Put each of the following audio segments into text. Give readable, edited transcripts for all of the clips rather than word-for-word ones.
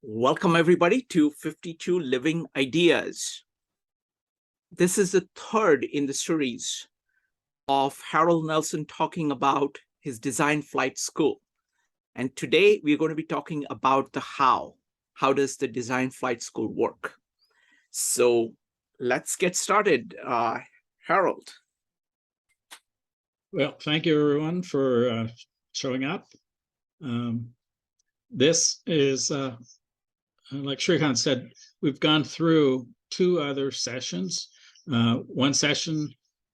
Welcome, everybody, to 52 Living Ideas. This is the third in the series of Harold Nelson talking about his design flight school. And today we're going to be talking about the how. How does the design flight school work? So let's get started. Harold. Well, thank you, everyone, for showing up. This is, like Shrikant said, we've gone through two other sessions. One session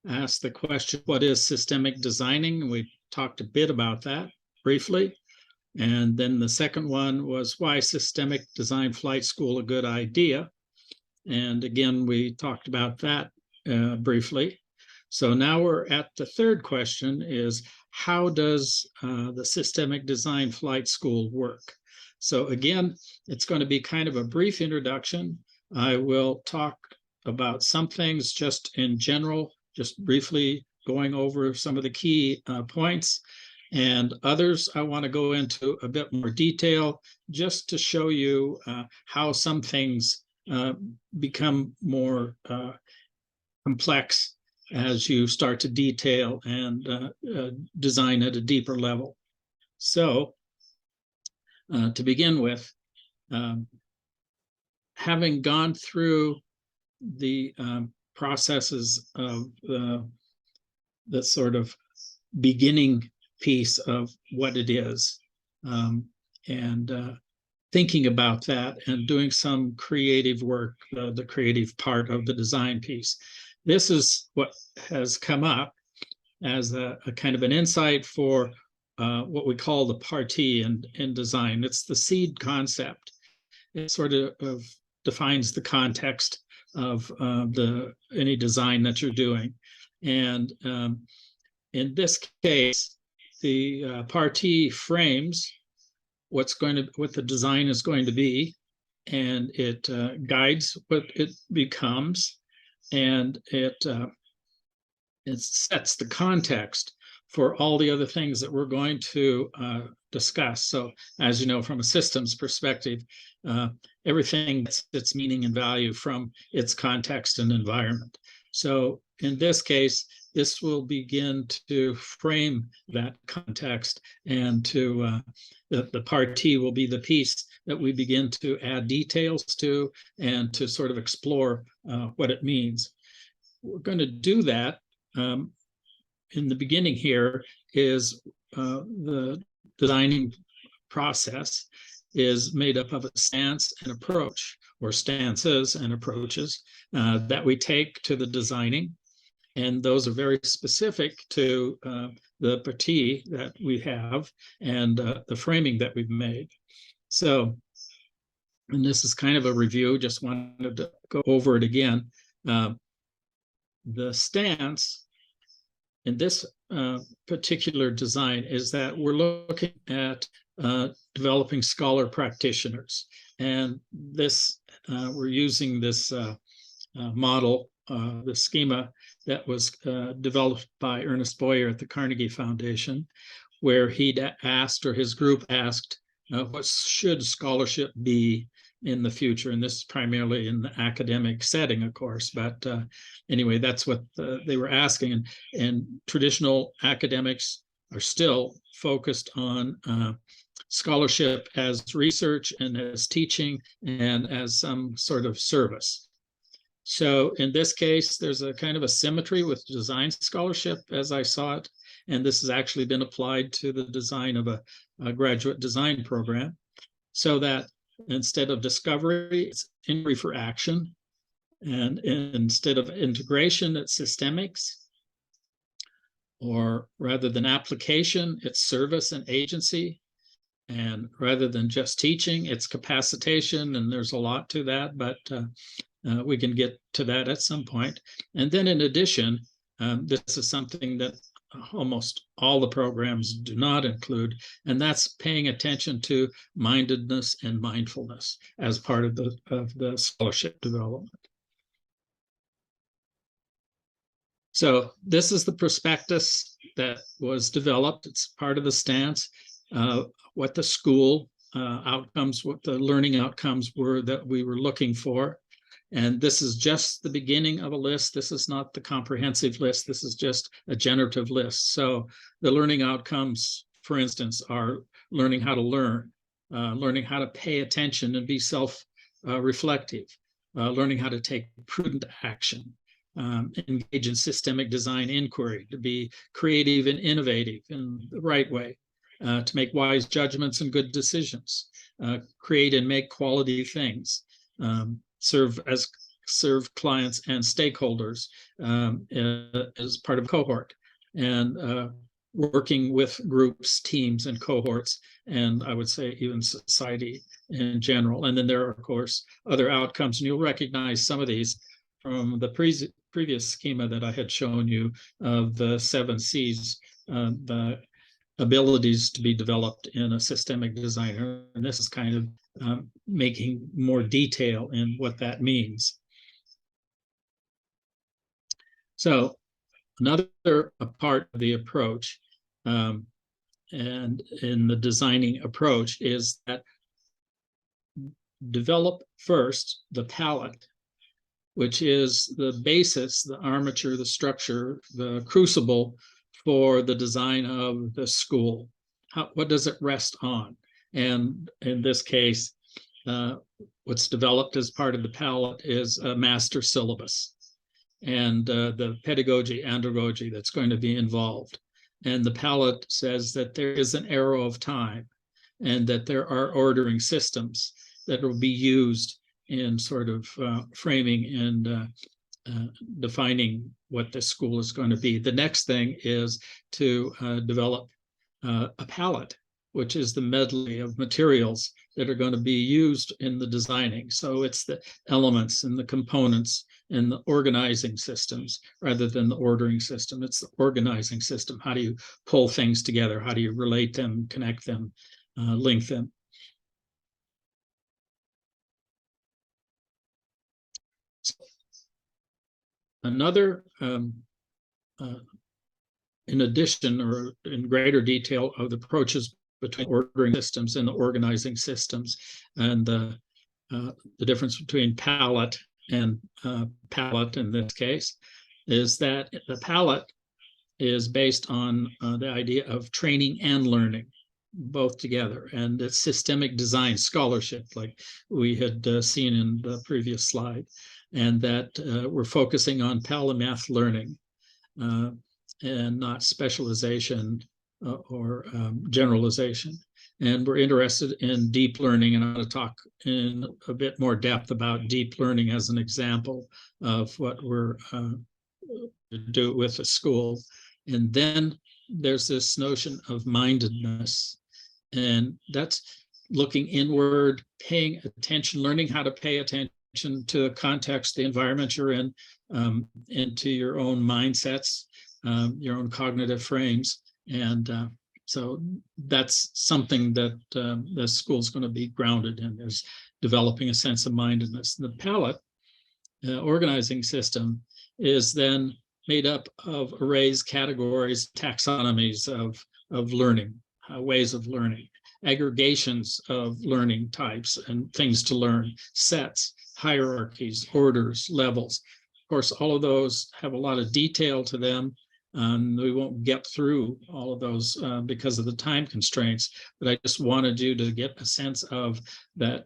asked the question, what is systemic designing? We talked a bit about that briefly. And then the second one was, why systemic design flight school a good idea? And again, we talked about that briefly. So now we're at the third question is, how does the systemic design flight school work? So again, it's going to be kind of a brief introduction. I will talk about some things just in general, just briefly going over some of the key points. And others I want to go into a bit more detail just to show you how some things become more complex as you start to detail and design at a deeper level. So to begin with, having gone through the processes of the sort of beginning piece of what it is, and thinking about that and doing some creative work, the creative part of the design piece. This is what has come up as a kind of an insight for what we call the partie in design. It's the seed concept. It sort of defines the context of any design that you're doing. And in this case, the partie frames what the design is going to be, and it guides what it becomes, and it sets the context for all the other things that we're going to discuss. So as you know, from a systems perspective, everything gets its meaning and value from its context and environment. So in this case, this will begin to frame that context, and to the partie will be the piece that we begin to add details to and to sort of explore what it means. We're going to do that in the beginning here is the designing process is made up of a stance and approach, or stances and approaches that we take to the designing. And those are very specific to the partie that we have and the framing that we've made. So, and this is kind of a review, just wanted to go over it again. The stance in this particular design is that we're looking at developing scholar practitioners. And this, we're using this model, the schema that was developed by Ernest Boyer at the Carnegie Foundation, where he'd asked, or his group asked, what should scholarship be in the future? And this is primarily in the academic setting, of course, but anyway, that's what they were asking. And traditional academics are still focused on scholarship as research and as teaching and as some sort of service. So in this case, there's a kind of a symmetry with design scholarship as I saw it. And this has actually been applied to the design of a graduate design program, so that instead of discovery, it's inquiry for action. And instead of integration, it's systemics. Or rather than application, it's service and agency. And rather than just teaching, it's capacitation. And there's a lot to that, but we can get to that at some point. And then in addition, this is something that almost all the programs do not include, and that's paying attention to mindedness and mindfulness as part of the scholarship development. So this is the prospectus that was developed. It's part of the stance, what the school outcomes, what the learning outcomes were that we were looking for. And this is just the beginning of a list. This is not the comprehensive list. This is just a generative list. So the learning outcomes, for instance, are learning how to learn, learning how to pay attention and be self-reflective, learning how to take prudent action, engage in systemic design inquiry, to be creative and innovative in the right way, to make wise judgments and good decisions, create and make quality things, serve clients and stakeholders as part of a cohort, and working with groups, teams, and cohorts, and I would say even society in general. And then there are, of course, other outcomes, and you'll recognize some of these from the previous schema that I had shown you of the 7 C's, the abilities to be developed in a systemic designer. And this is kind of making more detail in what that means. So another part of the approach and in the designing approach is that develop first the palette, which is the basis, the armature, the structure, the crucible for the design of the school. What does it rest on? And in this case, what's developed as part of the palette is a master syllabus and the pedagogy, andragogy that's going to be involved. And the palette says that there is an arrow of time and that there are ordering systems that will be used in sort of framing and defining what the school is going to be. The next thing is to develop a palette, which is the medley of materials that are going to be used in the designing. So it's the elements and the components and the organizing systems rather than the ordering system. It's the organizing system. How do you pull things together? How do you relate them, connect them, link them? Another, in addition or in greater detail of the approaches between ordering systems and the organizing systems, and the difference between palette and palette in this case, is that the palette is based on the idea of training and learning, both together, and it's systemic design scholarship, like we had seen in the previous slide, and that we're focusing on polymath learning and not specialization or generalization. And we're interested in deep learning, and I'm going to talk in a bit more depth about deep learning as an example of what we're do with a school. And then there's this notion of mindedness, and that's looking inward, paying attention, learning how to pay attention to the context, the environment you're in, into your own mindsets, your own cognitive frames. And so that's something that the school is going to be grounded in, is developing a sense of mindedness. The palette organizing system is then made up of arrays, categories, taxonomies of learning, ways of learning, aggregations of learning types and things to learn, sets, hierarchies, orders, levels. Of course, all of those have a lot of detail to them. We won't get through all of those because of the time constraints, but I just wanted you to get a sense of that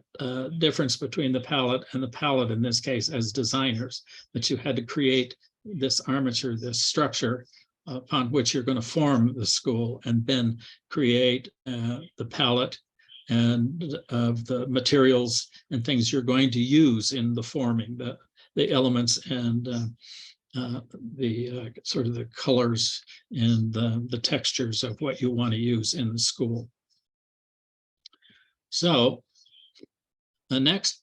difference between the palette and the palette in this case as designers, that you had to create this armature, this structure upon which you're going to form the school, and then create the palette and of the materials and things you're going to use in the forming, the elements and the sort of the colors and the textures of what you want to use in the school. So the next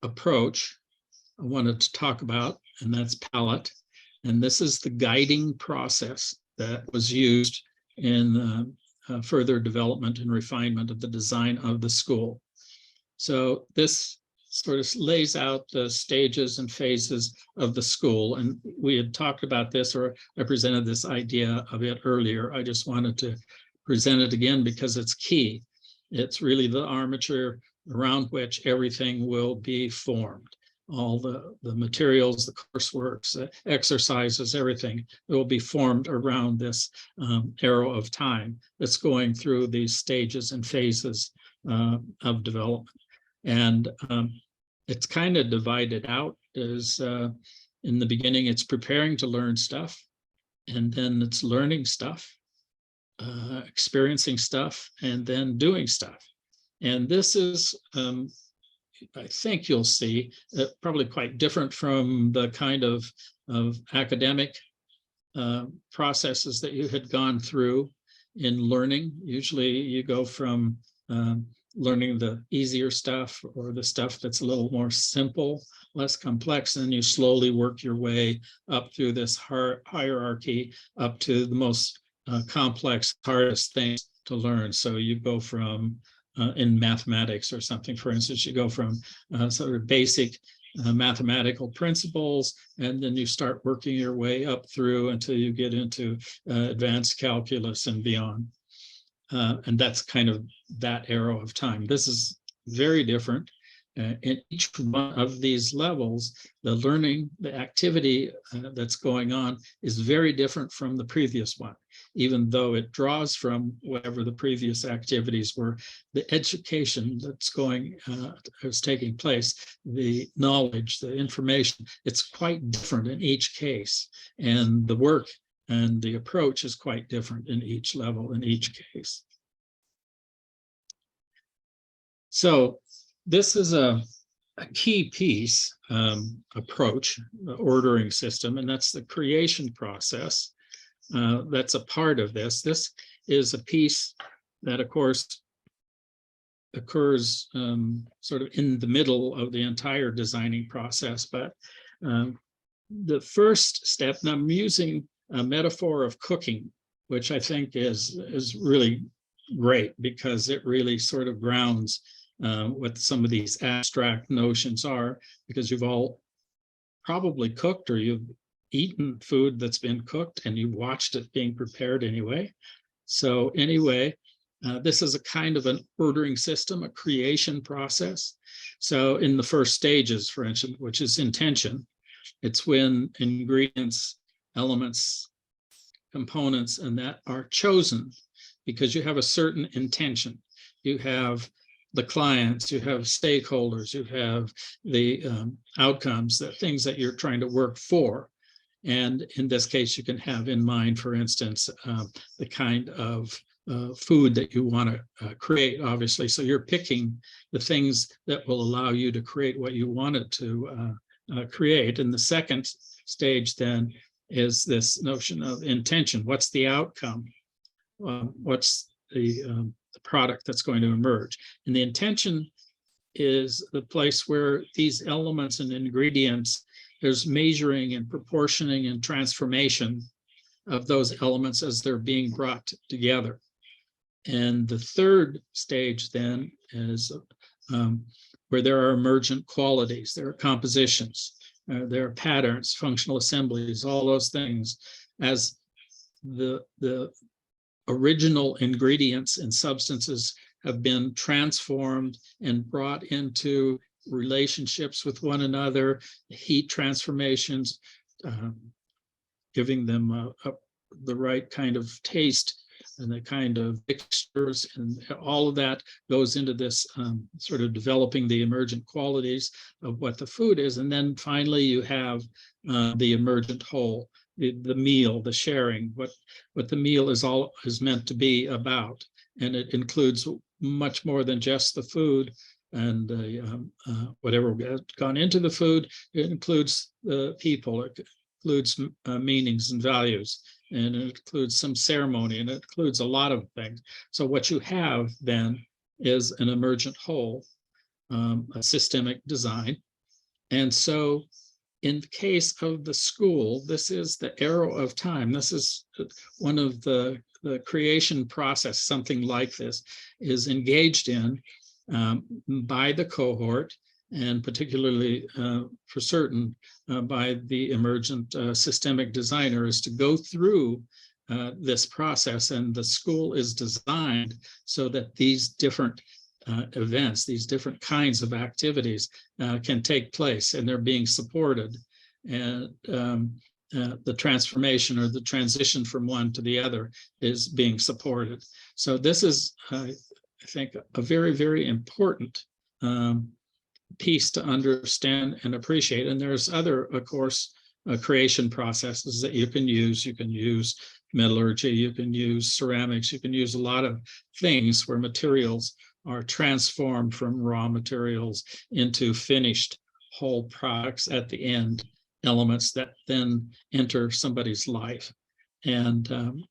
approach I wanted to talk about, and that's palette. And this is the guiding process that was used in further development and refinement of the design of the school. So this sort of lays out the stages and phases of the school. And we had talked about this, or I presented this idea of it earlier. I just wanted to presented again because it's key. It's really the armature around which everything will be formed. All the materials, the courseworks, exercises, everything will be formed around this arrow of time that's going through these stages and phases of development. And it's kind of divided out as in the beginning, it's preparing to learn stuff, and then it's learning stuff, experiencing stuff, and then doing stuff. And this is, I think you'll see, probably quite different from the kind of academic processes that you had gone through in learning. Usually you go from learning the easier stuff or the stuff that's a little more simple, less complex, and you slowly work your way up through this hierarchy up to the most complex, hardest things to learn. So you go from in mathematics or something, for instance, you go from sort of basic mathematical principles, and then you start working your way up through until you get into advanced calculus and beyond. And that's kind of that arrow of time. This is very different. In each one of these levels, the learning, the activity that's going on is very different from the previous one, even though it draws from whatever the previous activities were. The education that's is taking place, the knowledge, the information, it's quite different in each case. And the work and the approach is quite different in each level, in each case. So this is a key piece approach, the ordering system, and that's the creation process. That's a part of this. This is a piece that, of course, occurs sort of in the middle of the entire designing process. But the first step, and I'm using a metaphor of cooking, which I think is really great because it really sort of grounds what some of these abstract notions are, because you've all probably cooked or you've eaten food that's been cooked and you watched it being prepared anyway. So anyway, this is a kind of an ordering system, a creation process. So in the first stages, for instance, which is intention, it's when ingredients, elements, components, and that are chosen because you have a certain intention. You have the clients, you have stakeholders, you have the outcomes, the things that you're trying to work for. And in this case, you can have in mind, for instance, the kind of food that you want to create, obviously. So you're picking the things that will allow you to create what you wanted to create. And the second stage then is this notion of intention. What's the outcome? What's the product that's going to emerge? And the intention is the place where these elements and ingredients, there's measuring and proportioning and transformation of those elements as they're being brought together. And the third stage then is where there are emergent qualities, there are compositions, there are patterns, functional assemblies, all those things. As the original ingredients and substances have been transformed and brought into relationships with one another, heat transformations, giving them the right kind of taste and the kind of textures, and all of that goes into this sort of developing the emergent qualities of what the food is. And then finally you have the emergent whole, the meal, the sharing, what the meal is meant to be about. And it includes much more than just the food and whatever has gone into the food. It includes the people, it includes meanings and values, and it includes some ceremony, and it includes a lot of things. So what you have then is an emergent whole, a systemic design. And so in the case of the school, this is the arrow of time. This is one of the creation process, something like this is engaged in by the cohort, and particularly for certain by the emergent systemic designer, is to go through this process, and the school is designed so that these different events, these different kinds of activities can take place, and they're being supported. And the transformation or the transition from one to the other is being supported. So this is, I think, a very, very important piece to understand and appreciate. And there's other, of course, creation processes that you can use. You can use metallurgy, you can use ceramics, you can use a lot of things where materials are transformed from raw materials into finished whole products at the end, elements that then enter somebody's life. And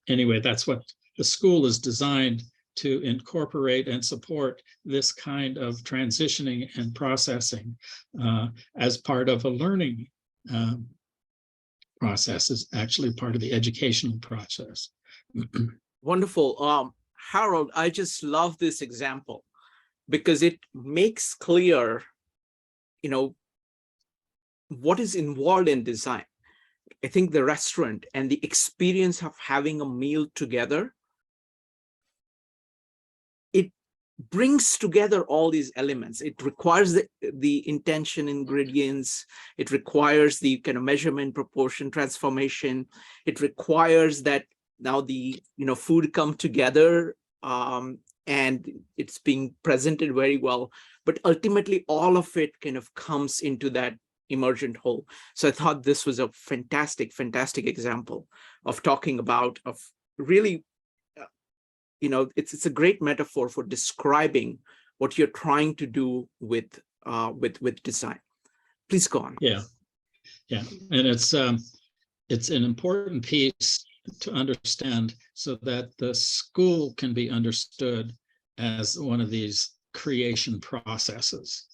anyway, that's what the school is designed to incorporate and support, this kind of transitioning and processing as part of a learning process, is actually part of the educational process. Wonderful. Harold, I just love this example because it makes clear, what is involved in design. I think the restaurant and the experience of having a meal together, it brings together all these elements. It requires the intention, ingredients. It requires the kind of measurement, proportion, transformation. It requires that now the food come together and it's being presented very well. But ultimately, all of it kind of comes into that emergent whole. So I thought this was a fantastic, fantastic example of talking about, of really, it's a great metaphor for describing what you're trying to do with design. Please go on. Yeah, and it's an important piece to understand so that the school can be understood as one of these creation processes.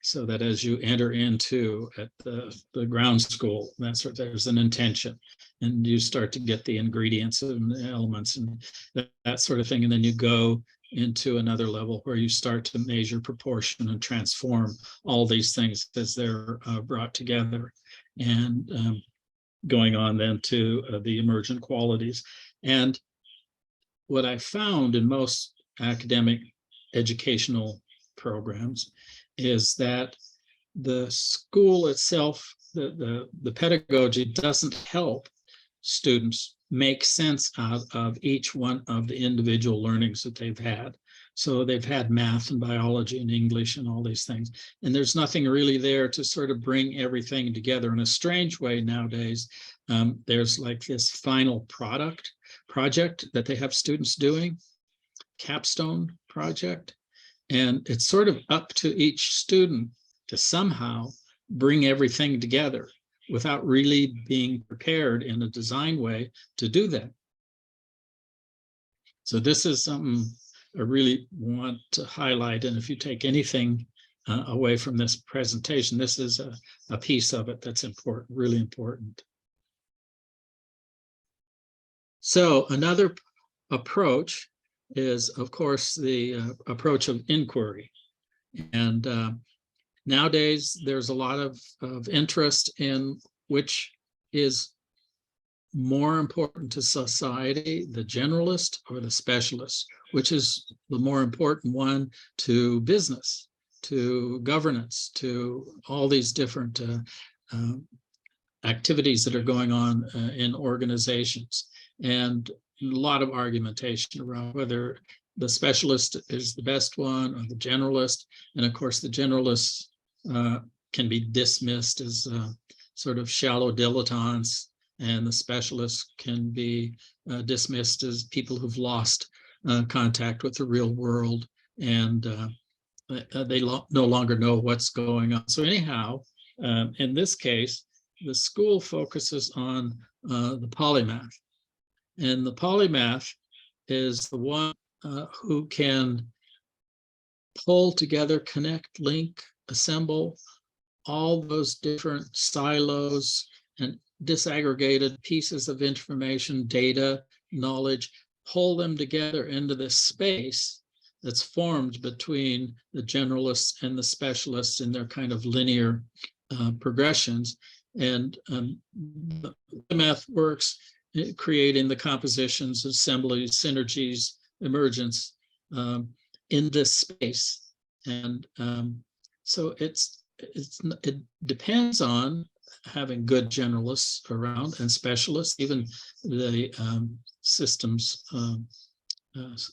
So that as you enter into at the ground school, there's an intention, and you start to get the ingredients and the elements and that sort of thing. And then you go into another level where you start to measure proportion and transform all these things as they're brought together, and going on then to the emergent qualities. And what I found in most academic educational programs is that the school itself, the pedagogy doesn't help students make sense out of each one of the individual learnings that they've had. So they've had math and biology and English and all these things, and there's nothing really there to sort of bring everything together. In a strange way nowadays, there's like this final project that they have students doing, capstone project. And it's sort of up to each student to somehow bring everything together without really being prepared in a design way to do that. So this is something I really want to highlight. And if you take anything away from this presentation, this is a piece of it that's important, really important. So another approach is, of course, the approach of inquiry. And nowadays, there's a lot of interest in which is more important to society, the generalist or the specialist, which is the more important one to business, to governance, to all these different activities that are going on in organizations. And a lot of argumentation around whether the specialist is the best one or the generalist. And of course, the generalists can be dismissed as sort of shallow dilettantes, and the specialists can be dismissed as people who've lost contact with the real world, and they no longer know what's going on. So anyhow, in this case, the school focuses on the polymath. And the polymath is the one who can pull together, connect, link, assemble all those different silos and disaggregated pieces of information, data, knowledge, pull them together into this space that's formed between the generalists and the specialists in their kind of linear progressions. And the math works creating the compositions, assemblies, synergies, emergence in this space. And so it depends on having good generalists around and specialists, even the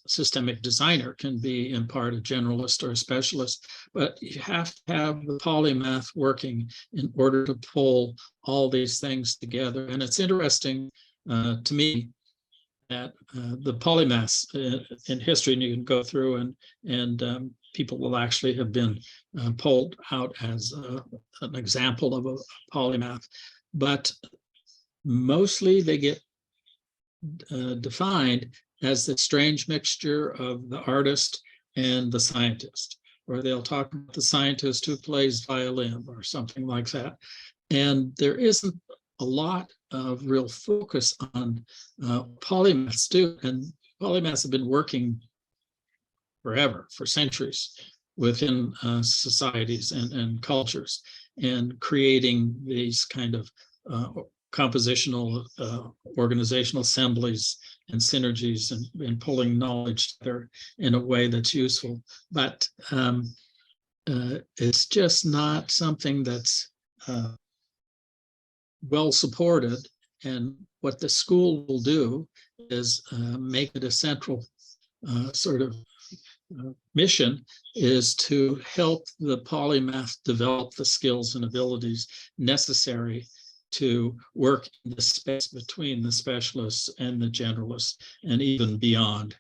systemic designer can be in part a generalist or a specialist, but you have to have the polymath working in order to pull all these things together. And it's interesting to me that the polymaths in history, and you can go through and people will actually have been pulled out as an example of a polymath, but mostly they get defined as the strange mixture of the artist and the scientist, or they'll talk about the scientist who plays violin or something like that. And there isn't a lot of real focus on polymaths too. And polymaths have been working forever, for centuries, within societies and cultures, and creating these kind of compositional organizational assemblies and synergies and pulling knowledge together in a way that's useful. But it's just not something that's well supported. And what the school will do is make it a central sort of mission, is to help the polymath develop the skills and abilities necessary to work in the space between the specialists and the generalists and even beyond.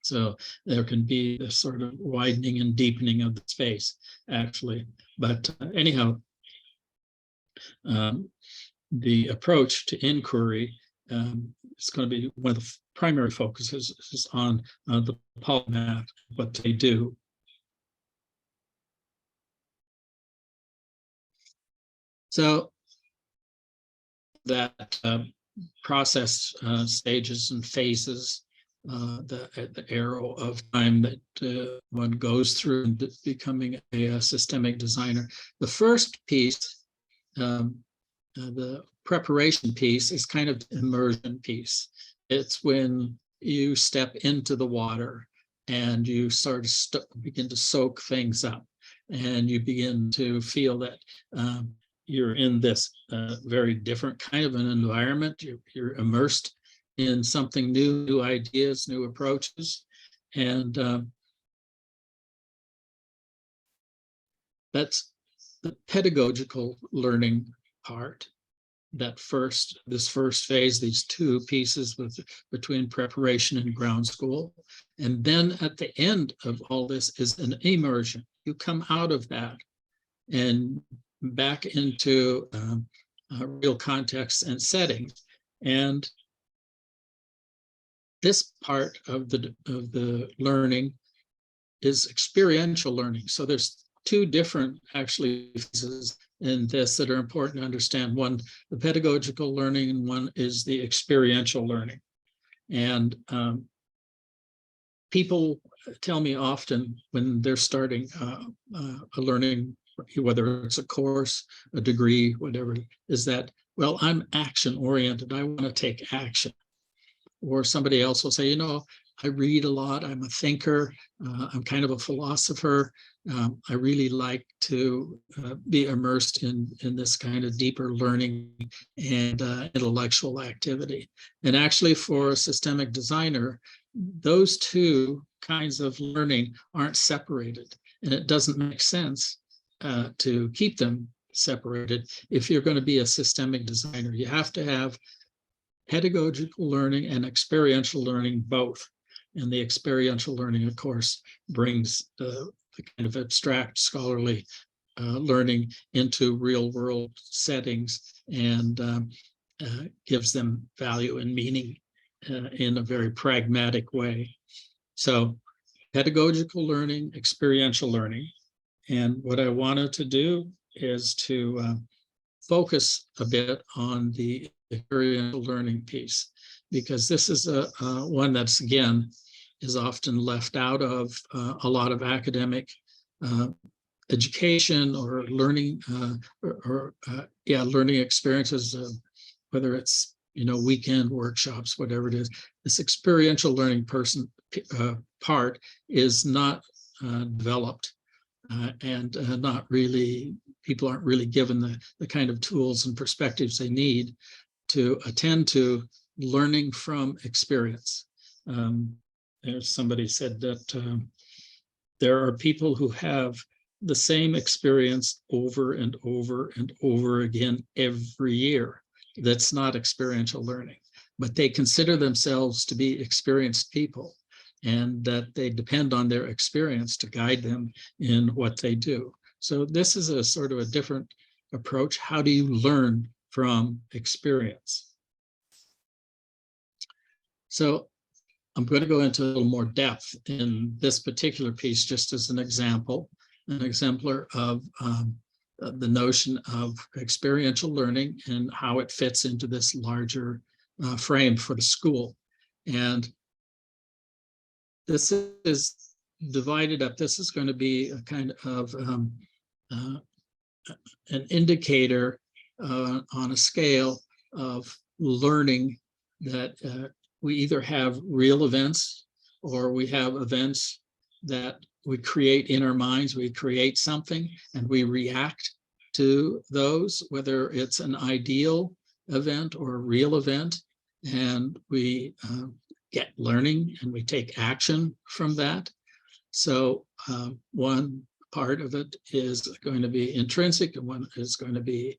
So there can be a sort of widening and deepening of the space, actually. But anyhow, the approach to inquiry is going to be one of the primary focuses is on the polymath, what they do. So that process stages and phases, the arrow of time that one goes through in becoming a systemic designer. The first piece, the preparation piece, is kind of immersion piece. It's when you step into the water and you sort of begin to soak things up, and you begin to feel that you're in this very different kind of an environment. You're immersed in something new, new ideas, new approaches. And that's the pedagogical learning part. This first phase, these two pieces between preparation and ground school. And then at the end of all this is an immersion. You come out of that and back into real contexts and settings. And this part of the learning is experiential learning. So there's two different actually phases in this that are important to understand. One, the pedagogical learning, and one is the experiential learning. And people tell me often when they're starting a learning, whether it's a course, a degree, whatever, is that, well, I'm action oriented. I want to take action. Or somebody else will say, you know, I read a lot. I'm a thinker. I'm kind of a philosopher. I really like to be immersed in this kind of deeper learning and intellectual activity. And actually, for a systemic designer, those two kinds of learning aren't separated. And it doesn't make sense to keep them separated. If you're going to be a systemic designer, you have to have pedagogical learning and experiential learning both. And the experiential learning, of course, brings the kind of abstract scholarly learning into real world settings and gives them value and meaning in a very pragmatic way. So pedagogical learning, experiential learning. And what I wanted to do is to focus a bit on the experiential learning piece, because this is one that's, again, is often left out of a lot of academic education or learning learning experiences, whether it's weekend workshops, whatever it is. This experiential learning part is not developed, and not really, people aren't really given the kind of tools and perspectives they need to attend to learning from experience. There's somebody said that there are people who have the same experience over and over and over again every year. That's not experiential learning, but they consider themselves to be experienced people, and that they depend on their experience to guide them in what they do. So this is a sort of a different approach. How do you learn from experience? So I'm going to go into a little more depth in this particular piece, just as an example, an exemplar of the notion of experiential learning and how it fits into this larger frame for the school. And this is divided up. This is going to be a kind of an indicator on a scale of learning that we either have real events or we have events that we create in our minds. We create something and we react to those, whether it's an ideal event or a real event, and we get learning and we take action from that. So one part of it is going to be intrinsic, and one is going to be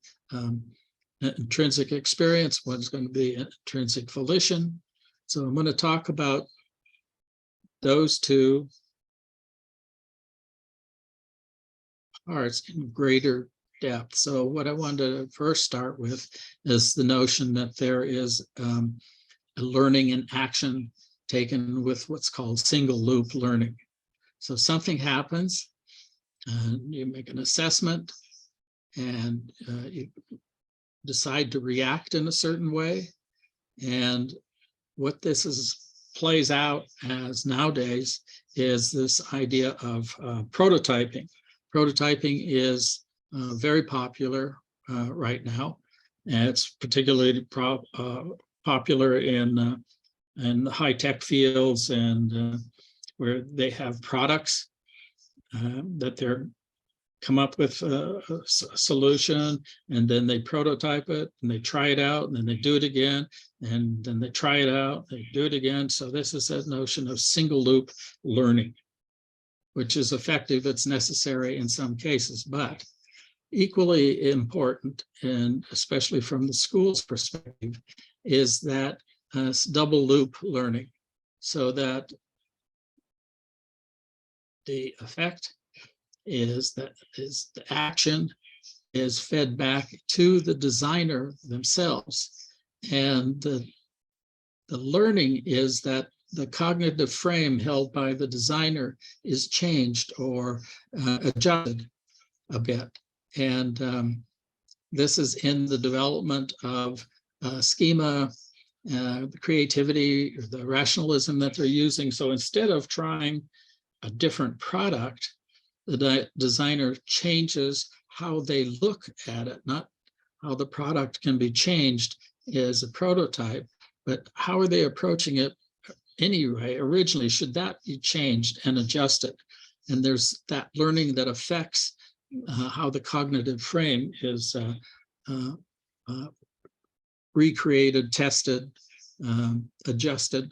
intrinsic experience, one's going to be intrinsic volition. So I'm going to talk about those two parts in greater depth. So what I wanted to first start with is the notion that there is a learning and action taken with what's called single loop learning. So something happens, you make an assessment, and you decide to react in a certain way. And what this plays out as nowadays is this idea of prototyping. Prototyping is very popular right now, and it's particularly popular in the high-tech fields, and where they have products that they're come up with a solution, and then they prototype it, and they try it out, and then they do it again, and then they try it out, they do it again. So this is that notion of single loop learning, which is effective. It's necessary in some cases, but equally important, and especially from the school's perspective, is that double loop learning, so that the effect is that the action is fed back to the designer themselves, and the learning is that the cognitive frame held by the designer is changed or adjusted a bit. And this is in the development of schema, the creativity, the rationalism that they're using. So instead of trying a different product, the designer changes how they look at it, not how the product can be changed as a prototype, but how are they approaching it anyway? Originally, should that be changed and adjusted? And there's that learning that affects how the cognitive frame is recreated, tested, adjusted.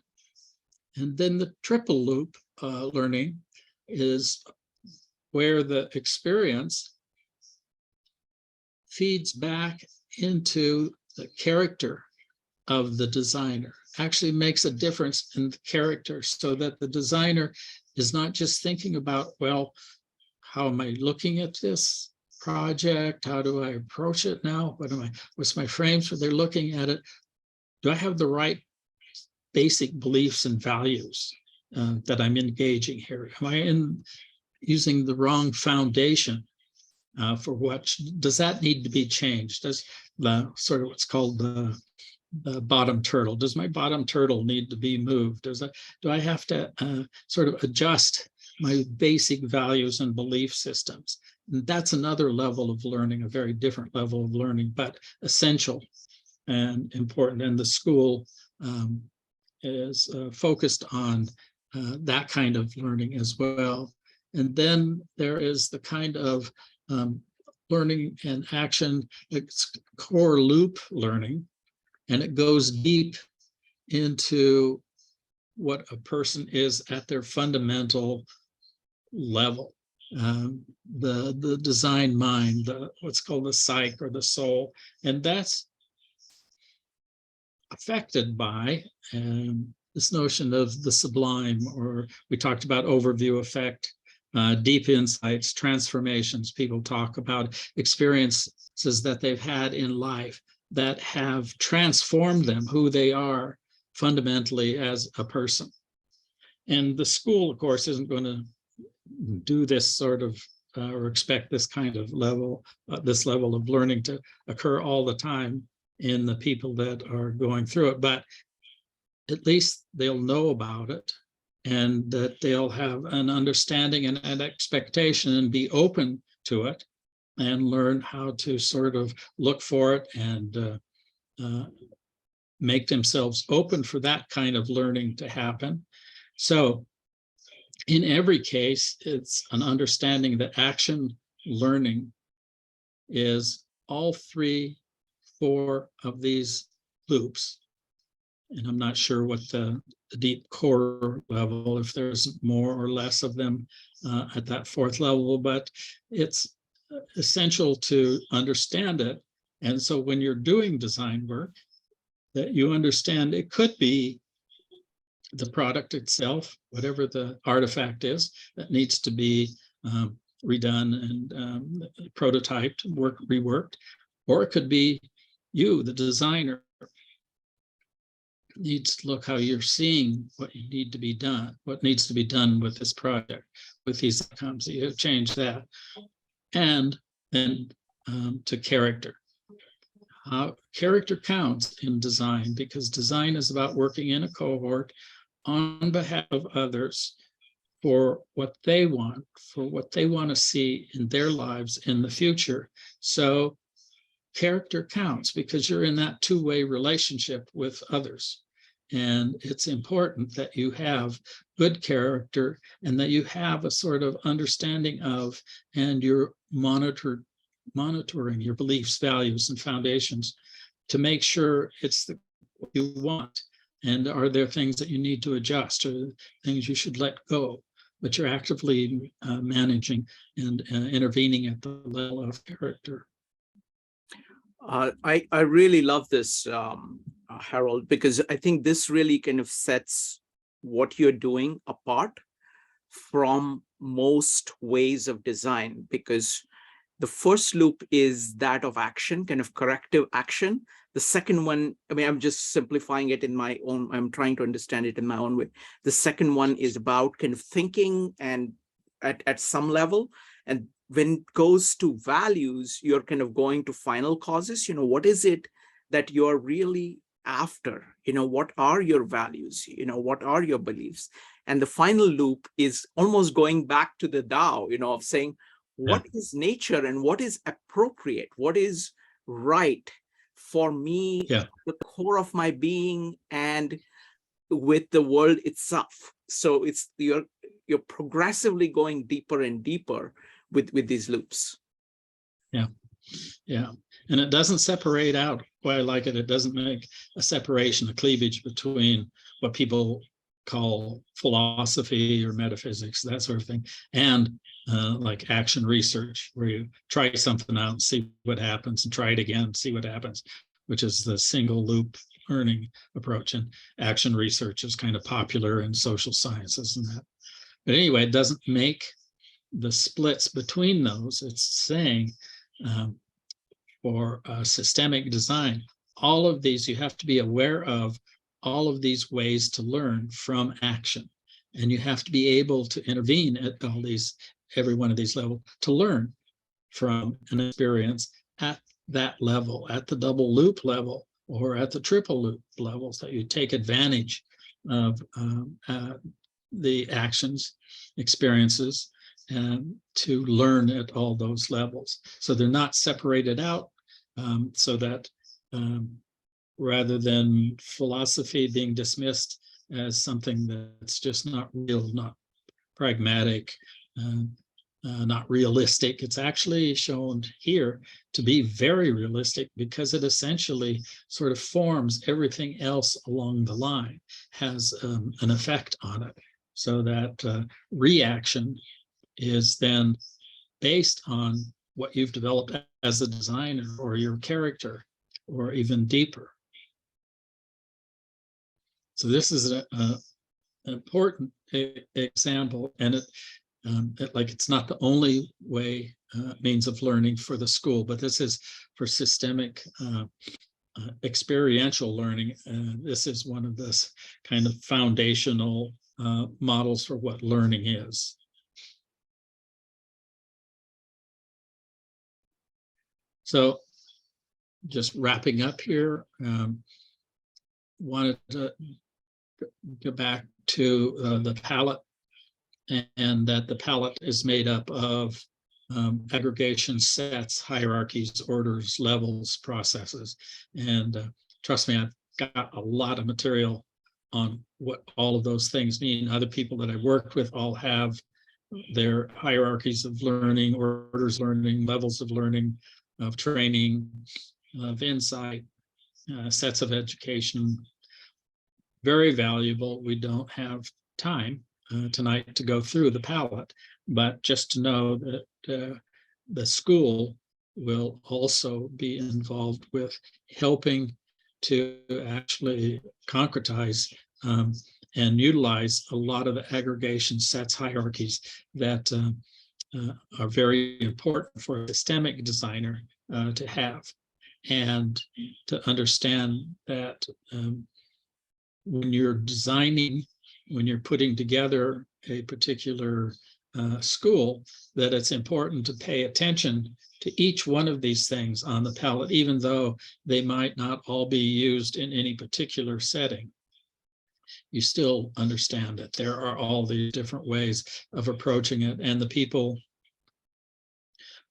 And then the triple loop learning is where the experience feeds back into the character of the designer, actually makes a difference in the character, so that the designer is not just thinking about, well, how am I looking at this project? How do I approach it now? What's my frames? So they're looking at it. Do I have the right basic beliefs and values that I'm engaging here? Am I using the wrong foundation for what? Does that need to be changed? Does the sort of what's called the bottom turtle? Does my bottom turtle need to be moved? Do I have to sort of adjust my basic values and belief systems? And that's another level of learning, a very different level of learning, but essential and important. And the school is focused on that kind of learning as well. And then there is the kind of learning and action, it's core loop learning, and it goes deep into what a person is at their fundamental level. The design mind, what's called the psyche or the soul, and that's affected by this notion of the sublime, or we talked about overview effect, deep insights, transformations. People talk about experiences that they've had in life that have transformed them, who they are fundamentally as a person. And the school, of course, isn't going to do this sort of or expect this kind of level, this level of learning to occur all the time in the people that are going through it, but at least they'll know about it, and that they'll have an understanding and an expectation and be open to it and learn how to sort of look for it and make themselves open for that kind of learning to happen. So in every case, it's an understanding that action learning is all 3, 4 of these loops. And I'm not sure what the deep core level, if there's more or less of them at that 4th level, but it's essential to understand it. And so when you're doing design work, that you understand it could be the product itself, whatever the artifact is that needs to be redone and prototyped, reworked, or it could be you, the designer, needs to look how you're seeing what you need to be done, what needs to be done with this project, with these outcomes. You change that. And then to character. Character counts in design, because design is about working in a cohort on behalf of others for what they want, to see in their lives in the future. So character counts because you're in that two-way relationship with others. And it's important that you have good character and that you have a sort of understanding of, and you're monitoring your beliefs, values, and foundations to make sure it's what you want. And are there things that you need to adjust, or things you should let go? But you're actively managing and intervening at the level of character. I really love this, Harold, because I think this really kind of sets what you're doing apart from most ways of design, because the first loop is that of action, kind of corrective action. The second one, I mean, I'm just simplifying it in my own, I'm trying to understand it in my own way. The second one is about kind of thinking and at some level. And when it goes to values, you're kind of going to final causes. What is it that you're really after? What are your values? What are your beliefs? And the final loop is almost going back to the Tao, of saying, what is nature and what is appropriate? What is right for me, the core of my being, and with the world itself? So it's you're progressively going deeper and deeper with these loops. Yeah. And it doesn't separate out. Why I like it, it doesn't make a separation, a cleavage between what people call philosophy or metaphysics, that sort of thing, and like action research, where you try something out and see what happens and try it again, see what happens, which is the single loop learning approach. And action research is kind of popular in social sciences and that. But anyway, it doesn't make the splits between those. It's saying for systemic design, all of these, you have to be aware of all of these ways to learn from action. And you have to be able to intervene at all these, every one of these levels, to learn from an experience at that level, at the double loop level or at the triple loop levels, that you take advantage of the actions, experiences, and to learn at all those levels. So they're not separated out, so that rather than philosophy being dismissed as something that's just not real, not pragmatic, not realistic. It's actually shown here to be very realistic because it essentially sort of forms everything else along the line, has an effect on it, so that reaction is then based on what you've developed as a designer or your character, or even deeper. So this is an important example, and it's not the only way means of learning for the school, but this is for systemic experiential learning. This is one of this kind of foundational models for what learning is. So just wrapping up here, wanted to go back to the palette, and that the palette is made up of aggregation sets, hierarchies, orders, levels, processes. And trust me, I've got a lot of material on what all of those things mean. Other people that I worked with all have their hierarchies of learning, orders learning, levels of learning, of training, of insight, sets of education. Very valuable. We don't have time tonight to go through the palette, but just to know that the school will also be involved with helping to actually concretize and utilize a lot of the aggregation sets, hierarchies that are very important for a systemic designer to have, and to understand that when you're designing, when you're putting together a particular school, that it's important to pay attention to each one of these things on the palette, even though they might not all be used in any particular setting. You still understand that there are all these different ways of approaching it, and the people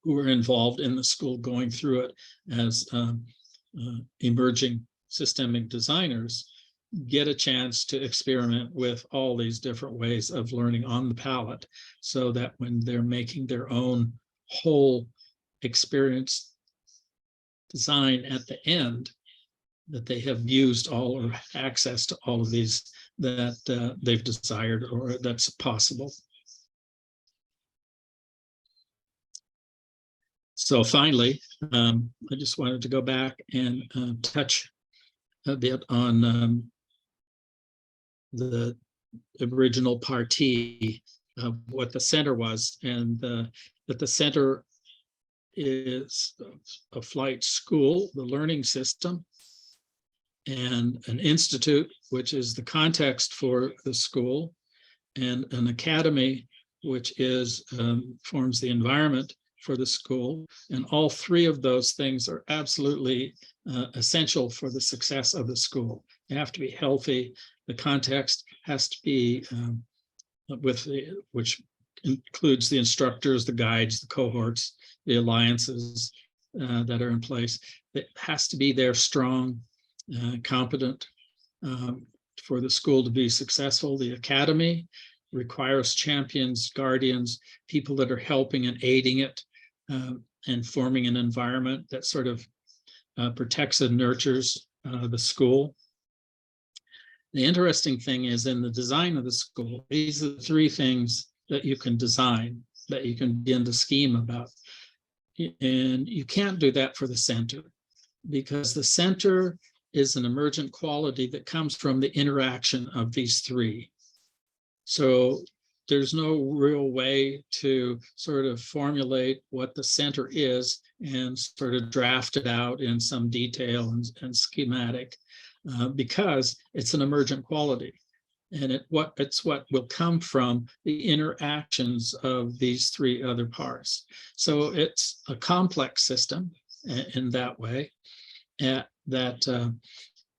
who are involved in the school going through it as emerging systemic designers get a chance to experiment with all these different ways of learning on the palette, so that when they're making their own whole experience design at the end, that they have used all or access to all of these that they've desired or that's possible. So finally, I just wanted to go back and touch a bit on the original party of what the center was, and that the center is a flight school, the learning system, and an institute, which is the context for the school, and an academy, which is forms the environment for the school. And all three of those things are absolutely essential for the success of the school. They have to be healthy. The context has to be which includes the instructors, the guides, the cohorts, the alliances that are in place. It has to be there strong, competent for the school to be successful. The academy requires champions, guardians, people that are helping and aiding it, and forming an environment that sort of protects and nurtures the school. The interesting thing is, in the design of the school, these are the three things that you can design, that you can begin to scheme about. And you can't do that for the center, because the center is an emergent quality that comes from the interaction of these three. So there's no real way to sort of formulate what the center is and sort of draft it out in some detail and schematic, because it's an emergent quality. And it's what will come from the interactions of these three other parts. So it's a complex system in that way, that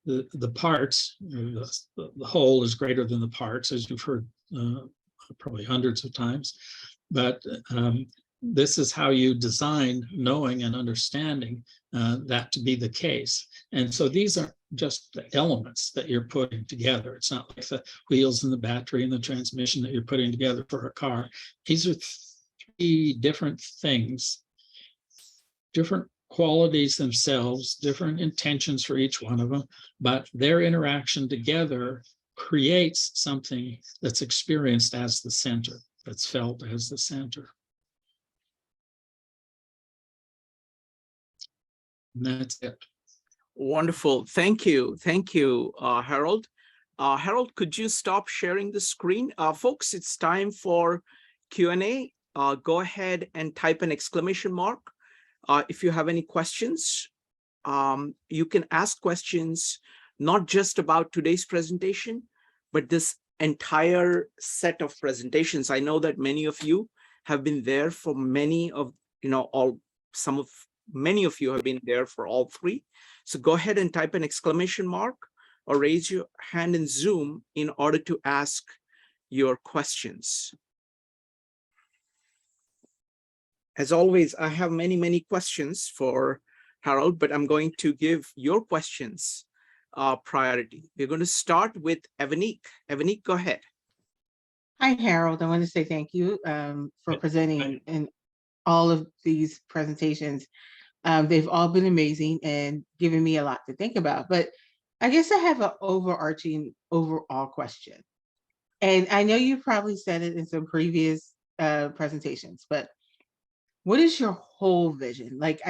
the parts, the whole is greater than the parts, as you've heard probably hundreds of times. But this is how you design, knowing and understanding that to be the case. And so these are just the elements that you're putting together. It's not like the wheels and the battery and the transmission that you're putting together for a car. These are three different things, different qualities themselves, different intentions for each one of them, but their interaction together creates something that's experienced as the center, that's felt as the center. And that's it. Wonderful. Thank you. Thank you, Harold. Harold, could you stop sharing the screen? Folks, it's time for Q&A. Go ahead and type an exclamation mark. If you have any questions, you can ask questions not just about today's presentation, but this entire set of presentations. I know that many of you have been there for many of, many of you have been there for all three. So go ahead and type an exclamation mark or raise your hand in Zoom in order to ask your questions. As always, I have many questions for Harold, but I'm going to give your questions priority. We're going to start with Evanique. Evanique, go ahead. Hi, Harold. I want to say thank you for presenting in all of these presentations. They've all been amazing and given me a lot to think about. But I guess I have an overarching overall question. And I know you probably said it in some previous presentations, but what is your whole vision? Like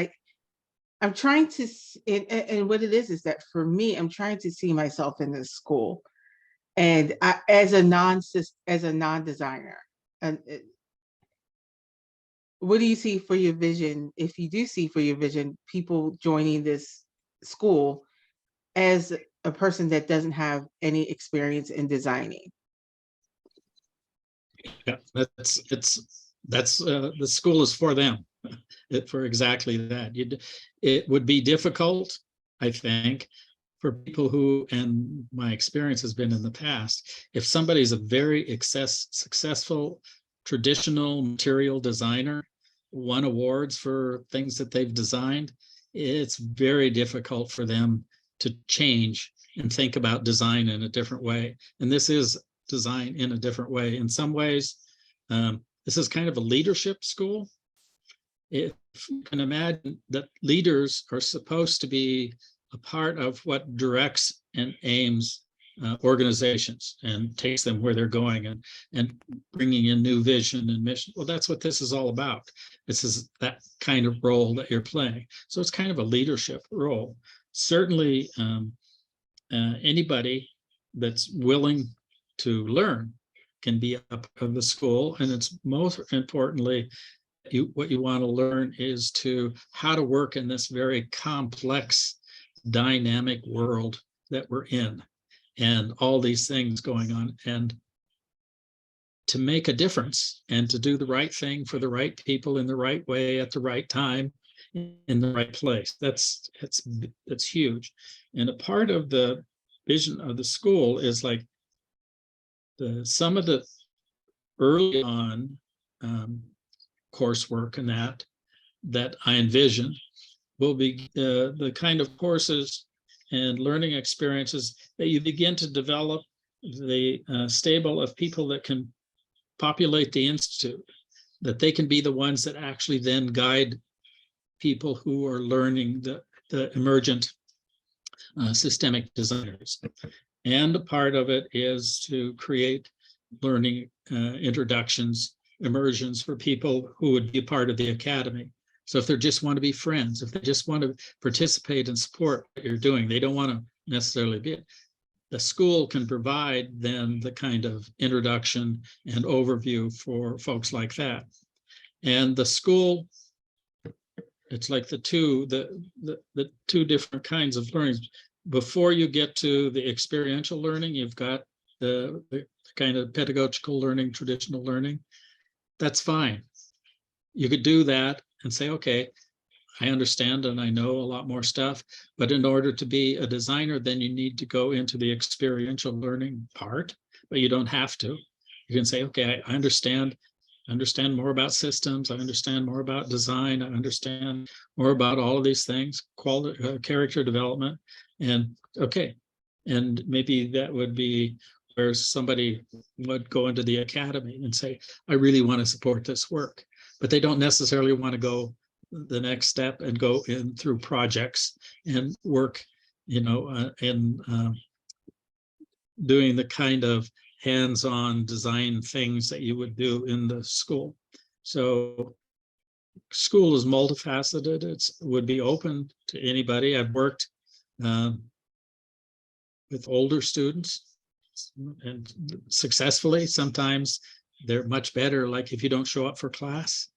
I'm trying to, and what it is that for me, I'm trying to see myself in this school. And as a non-designer, and what do you see for your vision? If you do see for your vision, people joining this school as a person that doesn't have any experience in designing. Yeah, the school is for them, for exactly that. It would be difficult, I think, for people who, and my experience has been in the past, if somebody's a very successful traditional material designer, won awards for things that they've designed, it's very difficult for them to change and think about design in a different way. And this is design in a different way. In some ways, this is kind of a leadership school. If you can imagine that leaders are supposed to be a part of what directs and aims organizations and takes them where they're going and bringing in new vision and mission. Well, that's what this is all about. This is that kind of role that you're playing. So it's kind of a leadership role. Certainly, anybody that's willing to learn can be a part of the school. And it's most importantly, what you want to learn is how to work in this very complex, dynamic world that we're in, and all these things going on, and to make a difference and to do the right thing for the right people in the right way at the right time in the right place. That's huge. And a part of the vision of the school is like some of the early on coursework and that I envision will be the kind of courses and learning experiences that you begin to develop the stable of people that can populate the institute, that they can be the ones that actually then guide people who are learning the emergent systemic designers. And a part of it is to create learning introductions, immersions for people who would be a part of the academy. So if they just want to be friends, if they just want to participate and support what you're doing, they don't want to necessarily be it. The school can provide then the kind of introduction and overview for folks like that. And the school, it's like the two different kinds of learning. Before you get to the experiential learning, you've got the kind of pedagogical learning, traditional learning. That's fine. You could do that and say, okay, I understand and I know a lot more stuff, but in order to be a designer, then you need to go into the experiential learning part, but you don't have to. You can say, okay, I understand understand more about systems. I understand more about design. I understand more about all of these things, quality, character development. And okay, and maybe that would be where somebody would go into the academy and say, I really want to support this work, but they don't necessarily want to go the next step and go in through projects and work, in doing the kind of hands-on design things that you would do in the school. So school is multifaceted. It would be open to anybody. I've worked with older students and successfully. Sometimes they're much better. Like if you don't show up for class,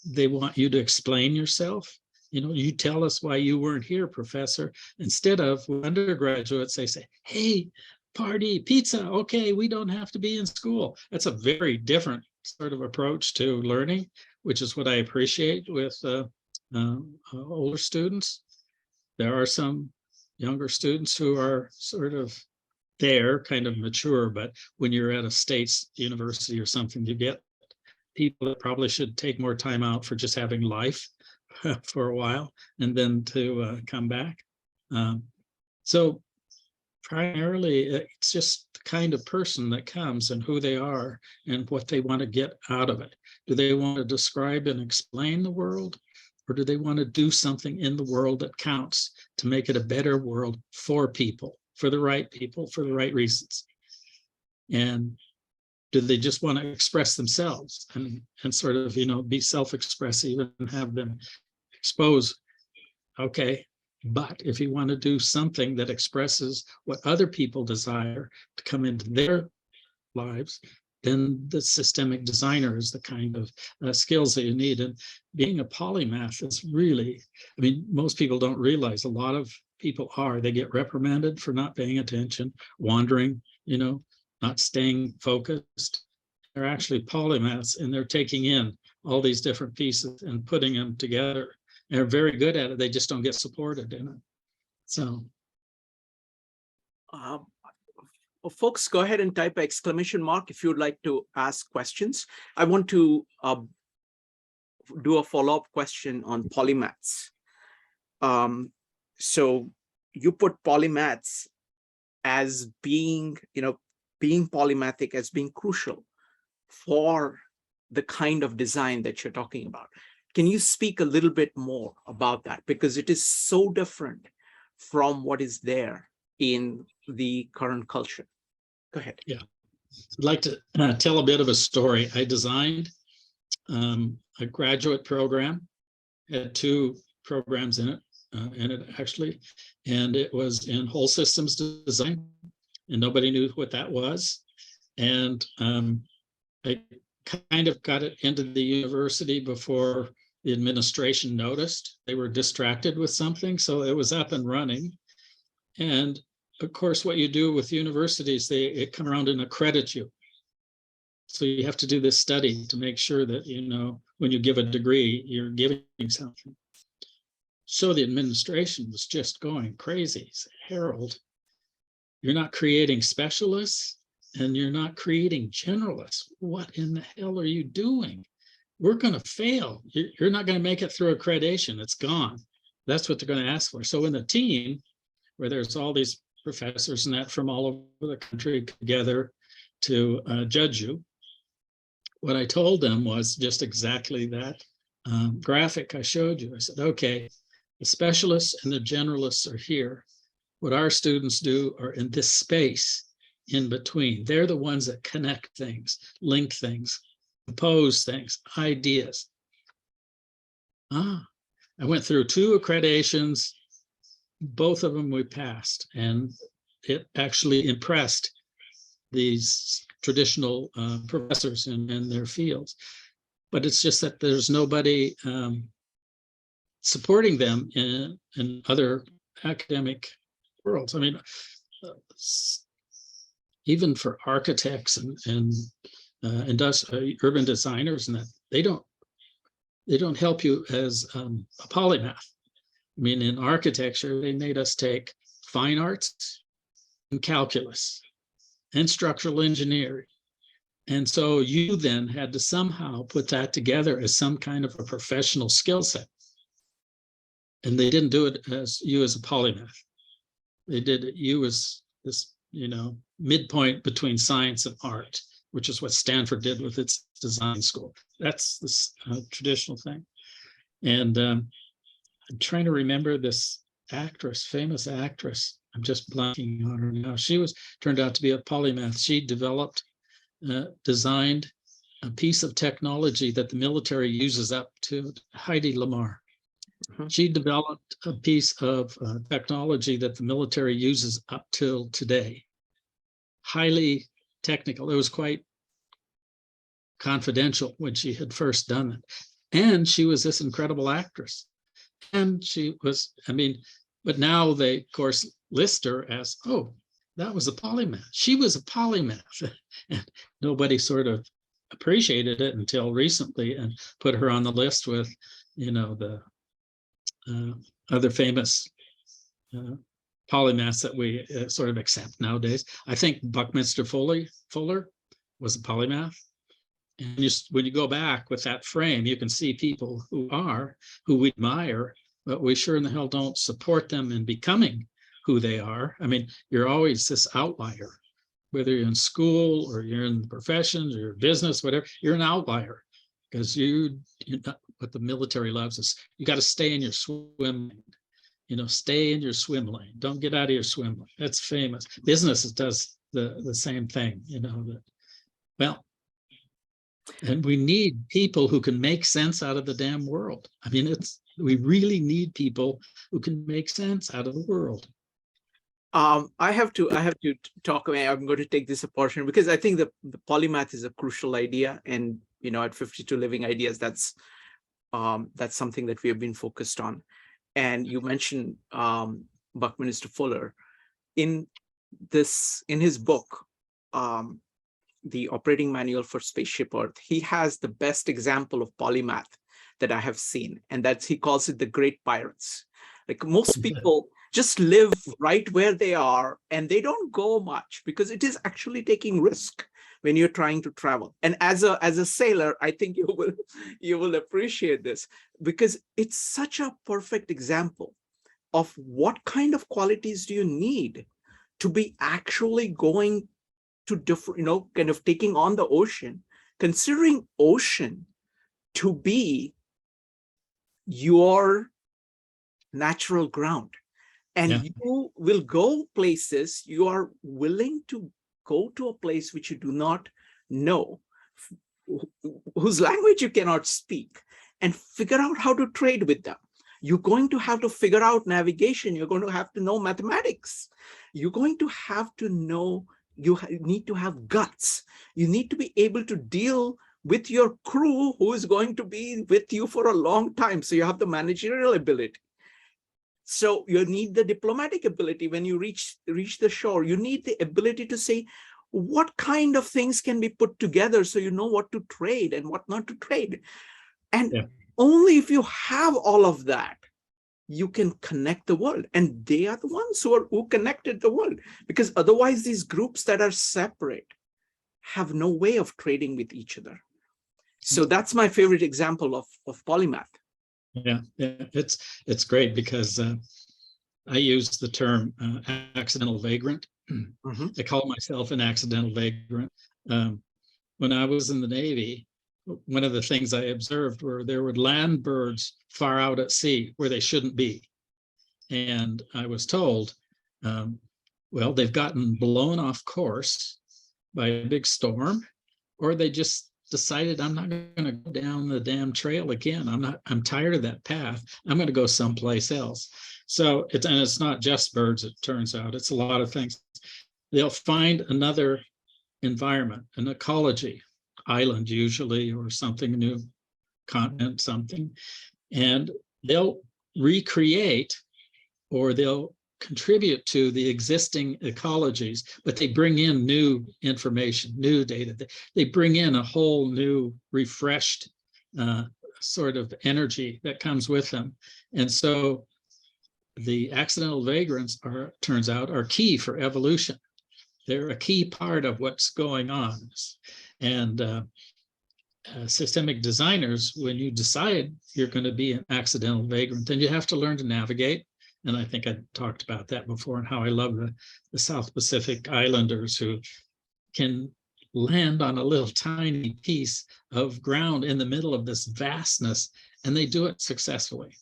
they want you to explain yourself. You tell us why you weren't here, professor. Instead of undergraduates, they say, hey, party, pizza. Okay, we don't have to be in school. That's a very different sort of approach to learning, which is what I appreciate with older students. There are some younger students who are sort of there, kind of mature, but when you're at a state's university or something, you get people that probably should take more time out for just having life for a while and then to come back. So primarily, it's just the kind of person that comes and who they are and what they want to get out of it. Do they want to describe and explain the world, or do they want to do something in the world that counts to make it a better world for people, for the right reasons? And do they just want to express themselves and sort of, be self-expressive and have them expose? Okay, but if you want to do something that expresses what other people desire to come into their lives, then the systemic designer is the kind of skills that you need. And being a polymath is really, most people don't realize a lot of people they get reprimanded for not paying attention, wandering, not staying focused. They're actually polymaths, and they're taking in all these different pieces and putting them together. They're very good at it. They just don't get supported in it. So, folks, go ahead and type exclamation mark if you'd like to ask questions. I want to do a follow-up question on polymaths. So you put polymaths as being, being polymathic as being crucial for the kind of design that you're talking about. Can you speak a little bit more about that? Because it is so different from what is there in the current culture. Go ahead. Yeah, I'd like to tell a bit of a story. I designed a graduate program, had 2 programs in it actually, and it was in whole systems design, and nobody knew what that was. And I kind of got it into the university before the administration noticed. They were distracted with something, so it was up and running. And of course, what you do with universities, they come around and accredit you. So you have to do this study to make sure that, when you give a degree, you're giving something. So the administration was just going crazy. Harold, you're not creating specialists and you're not creating generalists. What in the hell are you doing? We're going to fail. You're not going to make it through accreditation. It's gone. That's what they're going to ask for. So in the team, where there's all these professors and that from all over the country together to judge you, what I told them was just exactly that graphic I showed you. I said, okay, the specialists and the generalists are here. What our students do are in this space in between. They're the ones that connect things, link things, propose things, ideas. I went through 2 accreditations. Both of them we passed, and it actually impressed these traditional professors in their fields. But it's just that there's nobody supporting them in other academic worlds. Even for architects and urban designers, and that they don't help you as a polymath. In architecture, they made us take fine arts and calculus and structural engineering And so you then had to somehow put that together as some kind of a professional skill set. And they didn't do it as you as a polymath. They did it you as this, midpoint between science and art, which is what Stanford did with its design school. That's this traditional thing. And I'm trying to remember this actress, famous actress. I'm just blanking on her now. She turned out to be a polymath. She designed a piece of technology that the military uses up to Heidi Lamar. She developed a piece of technology that the military uses up till today. Highly technical. It was quite confidential when she had first done it. And she was this incredible actress. And she was, but now they, of course, list her as, oh, that was a polymath. She was a polymath. And nobody sort of appreciated it until recently and put her on the list with, the other famous polymaths that we sort of accept nowadays. I think Buckminster Fuller was a polymath. And when you go back with that frame, you can see people who we admire, but we sure in the hell don't support them in becoming who they are. You're always this outlier, whether you're in school or you're in the professions or your business, whatever, you're an outlier because you're not what the military loves is you got to stay in your swim lane, stay in your swim lane. Don't get out of your swim lane. That's famous. Business does the same thing, and we need people who can make sense out of the damn world. We really need people who can make sense out of the world. I have to talk. I'm going to take this opportunity because I think the polymath is a crucial idea, and at 52 Living Ideas, that's something that we have been focused on. And you mentioned Buckminster Fuller in his book, The Operating Manual for Spaceship Earth. He has the best example of polymath that I have seen, and he calls it the Great Pirates. Like most people just live right where they are and they don't go much because it is actually taking risk when you're trying to travel. And as a sailor, I think you will appreciate this because it's such a perfect example of what kind of qualities do you need to be actually going to different, kind of taking on the ocean, considering ocean to be your natural ground. And you will go places, you are willing to go to a place which you do not know, whose language you cannot speak, and figure out how to trade with them. You're going to have to figure out navigation. You're going to have to know mathematics. You're going to have to know, you need to have guts. You need to be able to deal with your crew who is going to be with you for a long time. So you have the managerial ability. So you need the diplomatic ability when you reach the shore. You need the ability to say, what kind of things can be put together so you know what to trade and what not to trade. And only if you have all of that, you can connect the world. And they are the ones who connected the world, because otherwise these groups that are separate have no way of trading with each other. So that's my favorite example of polymath. Yeah, it's great because I use the term accidental vagrant. Mm-hmm. I call myself an accidental vagrant. When I was in the Navy, one of the things I observed were there were land birds far out at sea where they shouldn't be. And I was told, well, they've gotten blown off course by a big storm, or they just decided, I'm not going to go down the damn trail again. I'm tired of that path. I'm going to go someplace else. So it's not just birds, it turns out. It's a lot of things. They'll find another environment, an ecology, island usually, or something new, continent, something, and they'll recreate or they'll contribute to the existing ecologies, but they bring in new information, new data. They bring in a whole new refreshed sort of energy that comes with them. And so the accidental vagrants turns out, are key for evolution. They're a key part of what's going on. And systemic designers, when you decide you're going to be an accidental vagrant, then you have to learn to navigate. And I think I talked about that before, and how I love the South Pacific Islanders who can land on a little tiny piece of ground in the middle of this vastness, and they do it successfully.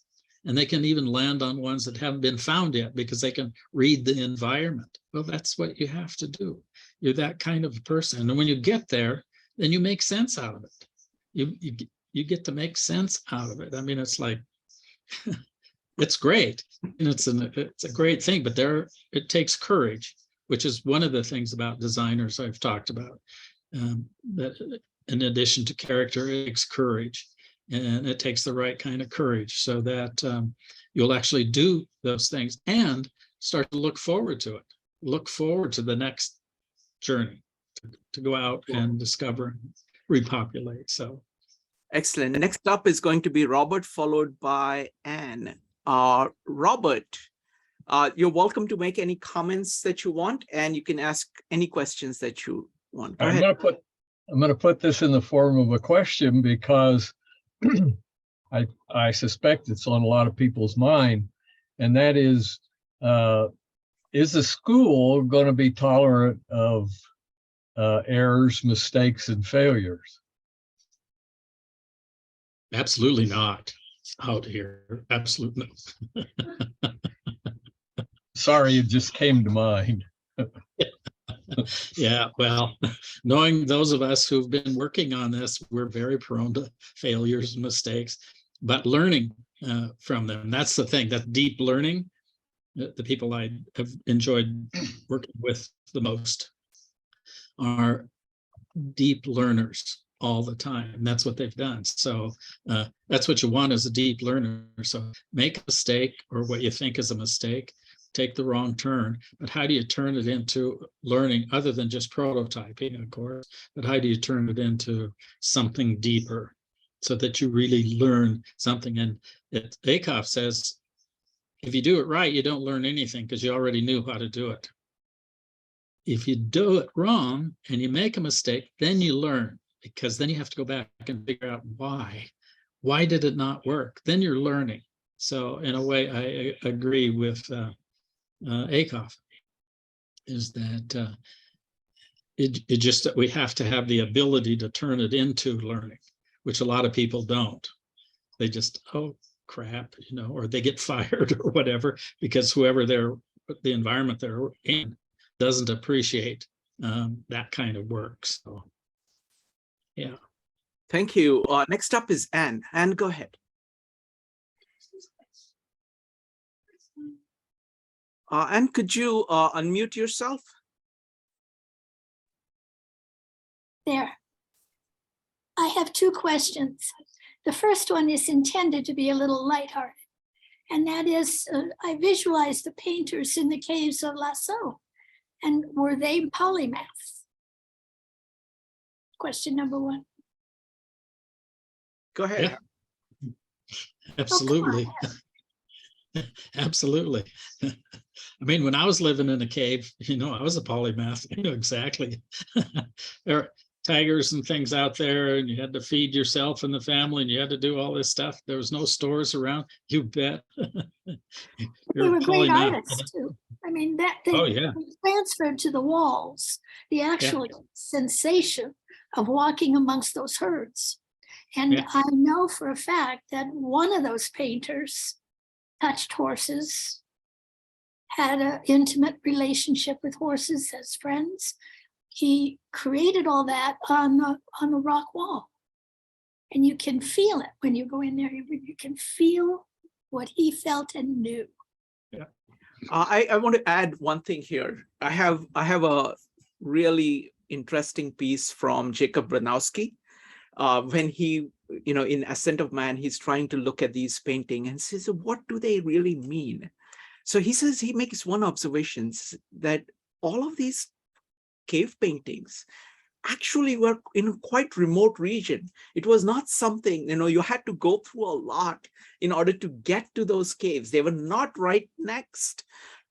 And they can even land on ones that haven't been found yet because they can read the environment. Well, that's what you have to do. You're that kind of person. And when you get there, then you make sense out of it. You get to make sense out of it. I mean, it's like, it's great. And it's a great thing, but it takes courage, which is one of the things about designers I've talked about. That in addition to character, it takes courage, and it takes the right kind of courage so that you'll actually do those things and start to look forward to it. Look forward to the next journey to go out and discover, repopulate. So Excellent. The next up is going to be Robert, followed by Anne. Robert, you're welcome to make any comments that you want, and you can ask any questions that you want. Go I'm ahead. going to put this in the form of a question because I suspect it's on a lot of people's mind, and that is the school going to be tolerant of errors, mistakes, and failures? absolutely not out here. Absolutely not. Sorry, it just came to mind. Yeah, well, knowing those of us who've been working on this, we're very prone to failures and mistakes, but learning from them. That's the thing, that deep learning. The people I have enjoyed working with the most are deep learners all the time. That's what they've done. So that's what you want as a deep learner. So make a mistake, or what you think is a mistake, take the wrong turn, but how do you turn it into learning, other than just prototyping, of course, but how do you turn it into something deeper so that you really learn something? And Acuff says, if you do it right, you don't learn anything because you already knew how to do it. If you do it wrong and you make a mistake, then you learn, because then you have to go back and figure out why. Why did it not work? Then you're learning. So in a way, I agree with Acuff, is that it just that we have to have the ability to turn it into learning, which a lot of people don't. They just, oh crap, or they get fired or whatever, because whoever the environment they're in doesn't appreciate that kind of work. So yeah. Thank you. Next up is Anne. Anne, go ahead. Anne, could you unmute yourself? There. I have two questions. The first one is intended to be a little lighthearted, and that is, I visualized the painters in the caves of Lascaux, and were they polymaths? Question number one. Go ahead. Yeah. Absolutely. Absolutely. I mean, when I was living in a cave, I was a polymath. Exactly. There are tigers and things out there, and you had to feed yourself and the family, and you had to do all this stuff. There was no stores around. You bet. They were great artists too. I mean, that they yeah. transferred to the walls the actual sensation of walking amongst those herds. And I know for a fact that one of those painters touched horses, had an intimate relationship with horses as friends. He created all that on the rock wall. And you can feel it when you go in there. You can feel what he felt and knew. Yeah. I want to add one thing here. I have a really interesting piece from Jacob Bronowski. When he, in Ascent of Man, he's trying to look at these paintings and says, what do they really mean? So he says, he makes one observation, that all of these cave paintings actually were in a quite remote region. It was not something, you had to go through a lot in order to get to those caves. They were not right next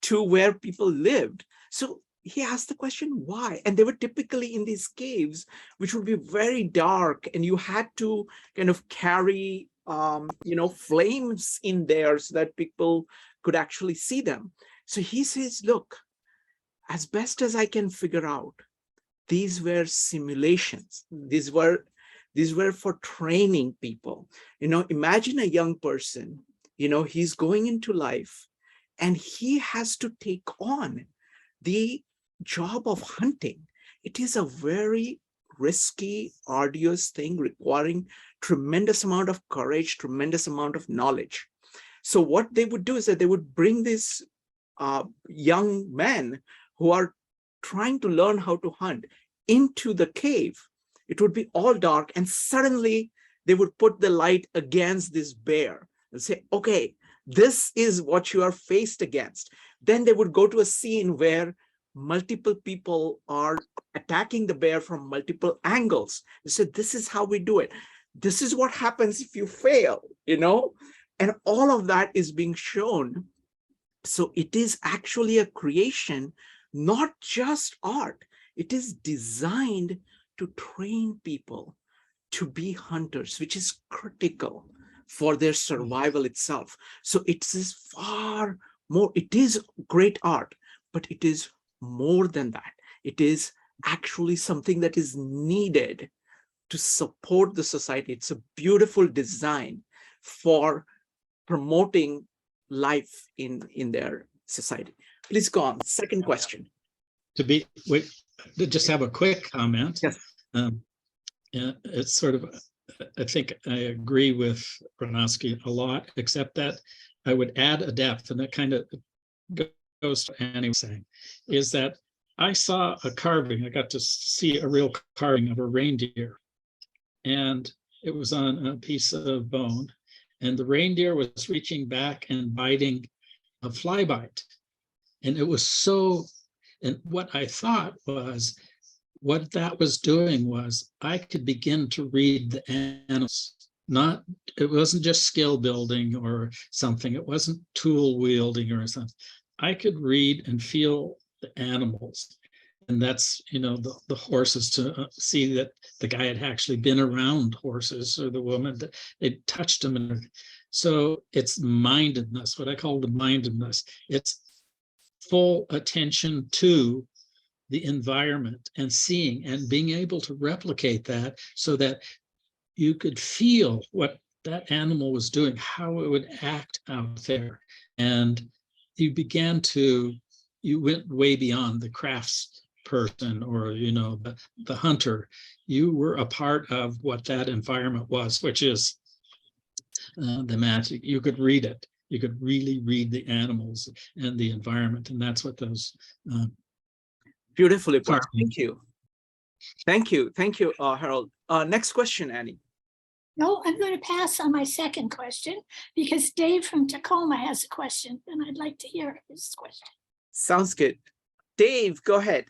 to where people lived. So he asked the question, why? And they were typically in these caves, which would be very dark, and you had to kind of carry, flames in there so that people could actually see them. So he says, look, as best as I can figure out, these were simulations. These were for training people. Imagine a young person, he's going into life and he has to take on the job of hunting. It is a very risky, arduous thing requiring tremendous amount of courage, tremendous amount of knowledge. So what they would do is that they would bring these young men who are trying to learn how to hunt into the cave. It would be all dark, and suddenly they would put the light against this bear and say, okay, this is what you are faced against. Then they would go to a scene where multiple people are attacking the bear from multiple angles. They said, this is how we do it. This is what happens if you fail, and all of that is being shown. So it is actually a creation, not just art. It is designed to train people to be hunters, which is critical for their survival itself. So it is far more, it is great art, but it is more than that. It is actually something that is needed to support the society. It's a beautiful design for promoting life in their society. Please go on. Second question. Just have a quick comment. Yes. It's sort of, I think I agree with Bronowski a lot, except that I would add a depth, and that kind of goes to Annie was saying, is that I saw a carving. I got to see a real carving of a reindeer, and it was on a piece of bone, and the reindeer was reaching back and biting a fly bite. And it was so, and what I thought was, what that was doing was I could begin to read the animals. It wasn't just skill building or something. It wasn't tool wielding or something. I could read and feel the animals. And that's, the horses, to see that the guy had actually been around horses, or the woman, that they touched them. And so it's mindedness, what I call the mindedness. It's full attention to the environment and seeing and being able to replicate that, so that you could feel what that animal was doing, how it would act out there. And you went way beyond the crafts person or, the hunter. You were a part of what that environment was, which is the magic. You could read it. You could really read the animals and the environment. And that's what those beautifully put. Thank you, Harold. Next question, Annie. No, I'm going to pass on my second question because Dave from Tacoma has a question, and I'd like to hear his question. Sounds good. Dave, go ahead.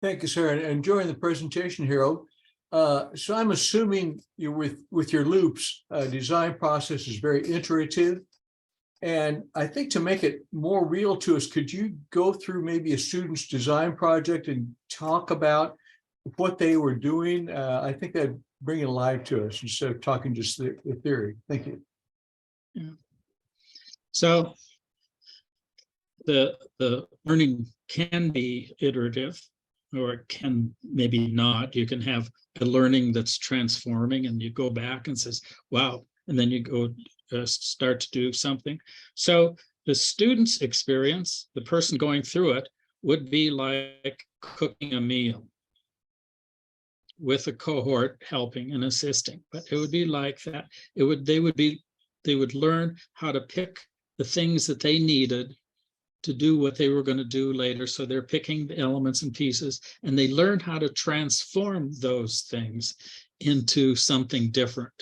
Thank you, sir. And enjoying the presentation, Harold. So I'm assuming you with your loops, design process is very iterative. And I think to make it more real to us, could you go through maybe a student's design project and talk about what they were doing? I think that'd bring it alive to us instead of talking just the theory. Thank you. Yeah. So the learning can be iterative, or it can maybe not. You can have a learning that's transforming, and you go back and says, wow, and then you go start to do something. So the student's experience, the person going through it, would be like cooking a meal with a cohort helping and assisting. But it would be like that. They would learn how to pick the things that they needed to do what they were going to do later. So they're picking the elements and pieces, and they learned how to transform those things into something different.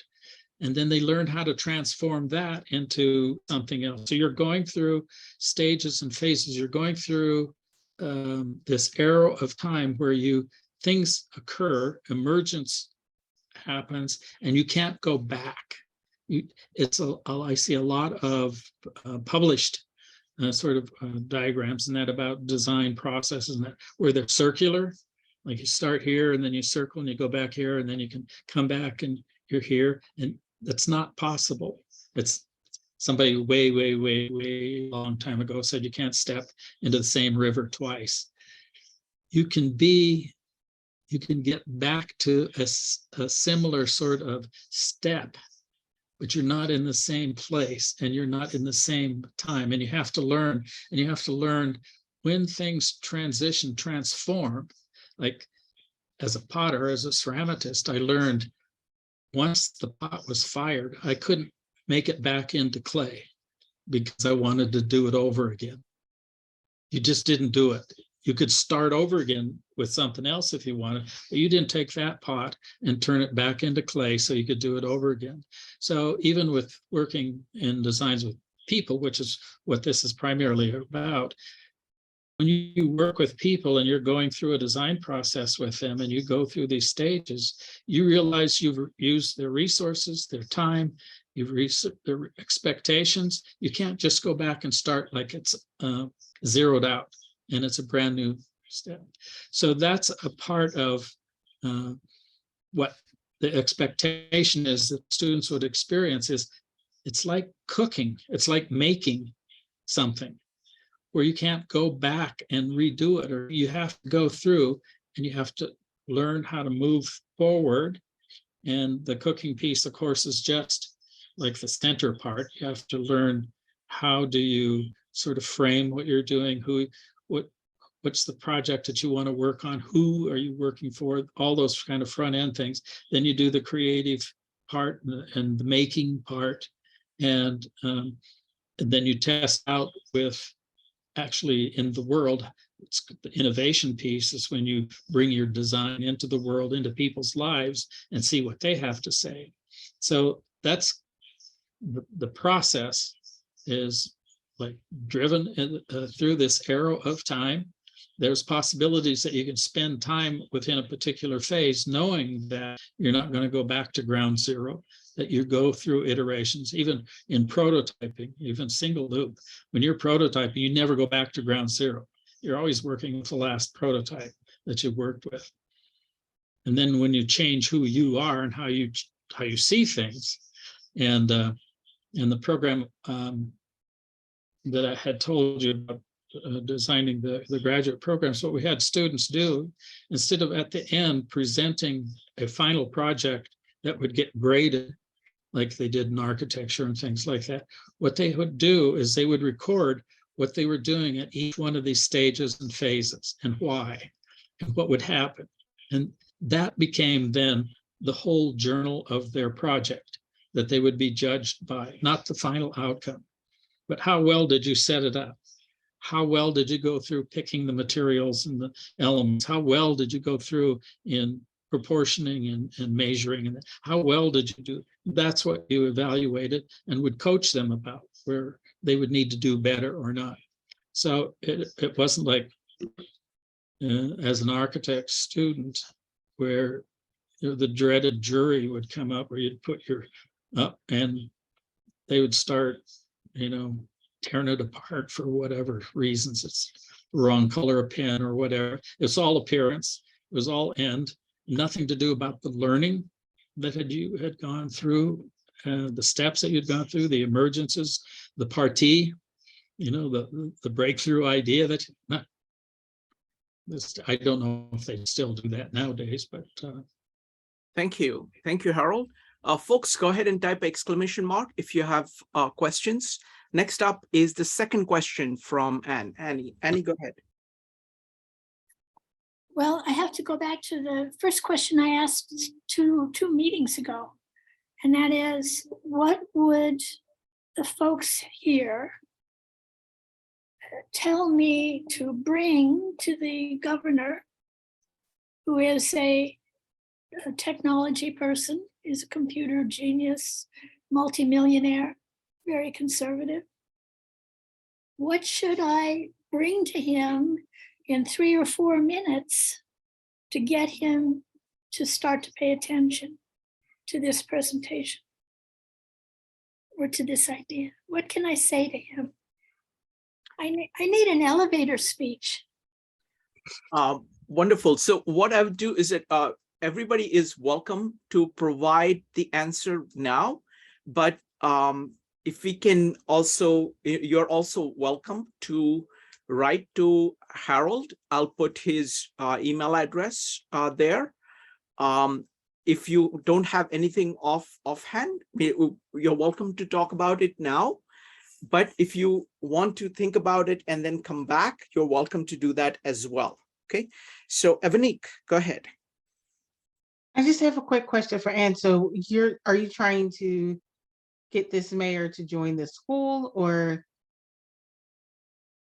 And then they learned how to transform that into something else. So you're going through stages and phases. You're going through this arrow of time where things occur, emergence happens, and you can't go back. I see a lot of published sort of diagrams and that about design processes and that where they're circular, like you start here and then you circle and you go back here and then you can come back and you're here, and that's not possible. It's somebody way long time ago said you can't step into the same river twice. You can get back to a similar sort of step, but you're not in the same place and you're not in the same time. And you have to learn, when things transform. Like as a potter, as a ceramicist, I learned once the pot was fired, I couldn't make it back into clay because I wanted to do it over again. You just didn't do it. You could start over again with something else if you wanted, but you didn't take that pot and turn it back into clay so you could do it over again. So even with working in designs with people, which is what this is primarily about, when you work with people and you're going through a design process with them and you go through these stages, you realize you've used their resources, their time, you've reached their expectations. You can't just go back and start like it's zeroed out and it's a brand new step. So that's a part of what the expectation is that students would experience is it's like cooking, it's like making something where you can't go back and redo it, or you have to go through and you have to learn how to move forward. And the cooking piece, of course, is just like the center part. You have to learn how do you sort of frame what you're doing, what's the project that you want to work on, who are you working for, all those kind of front end things. Then you do the creative part and the making part, and then you test out with actually in the world. It's the innovation piece is when you bring your design into the world, into people's lives, and see what they have to say. So that's the process is like driven through this arrow of time. There's possibilities that you can spend time within a particular phase, knowing that you're not going to go back to ground zero, that you go through iterations, even in prototyping, even single loop. When you're prototyping, you never go back to ground zero. You're always working with the last prototype that you worked with. And then when you change who you are and how you see things, and the program that I had told you about, designing the graduate programs, what we had students do, instead of at the end presenting a final project that would get graded like they did in architecture and things like that, what they would do is they would record what they were doing at each one of these stages and phases and why and what would happen. And that became then the whole journal of their project that they would be judged by, not the final outcome, but how well did you set it up? How well did you go through picking the materials and the elements? How well did you go through in proportioning and measuring? And how well did you do? That's what you evaluated and would coach them about where they would need to do better or not. So it wasn't like as an architect student where the dreaded jury would come up where you'd put your up and they would start, tearing it apart for whatever reasons. It's the wrong color of pen or whatever. It's all appearance. It was all end. Nothing to do about the learning that you had gone through, the steps that you'd gone through, the emergences, the partie, the breakthrough idea that I don't know if they still do that nowadays, but. Thank you. Thank you, Harold. Folks, go ahead and type exclamation mark if you have questions. Next up is the second question from Annie. Annie, go ahead. Well, I have to go back to the first question I asked two meetings ago. And that is, what would the folks here tell me to bring to the governor, who is a technology person, is a computer genius, multimillionaire, very conservative? What should I bring to him in 3 or 4 minutes to get him to start to pay attention to this presentation or to this idea? What can I say to him? I need an elevator speech. Wonderful. So what I would do is that everybody is welcome to provide the answer now, but if we can also, you're also welcome to write to Harold. I'll put his email address there. If you don't have anything offhand, you're welcome to talk about it now. But if you want to think about it and then come back, you're welcome to do that as well. Okay, so Evanique, go ahead. I just have a quick question for Ann. So are you trying to get this mayor to join the school, or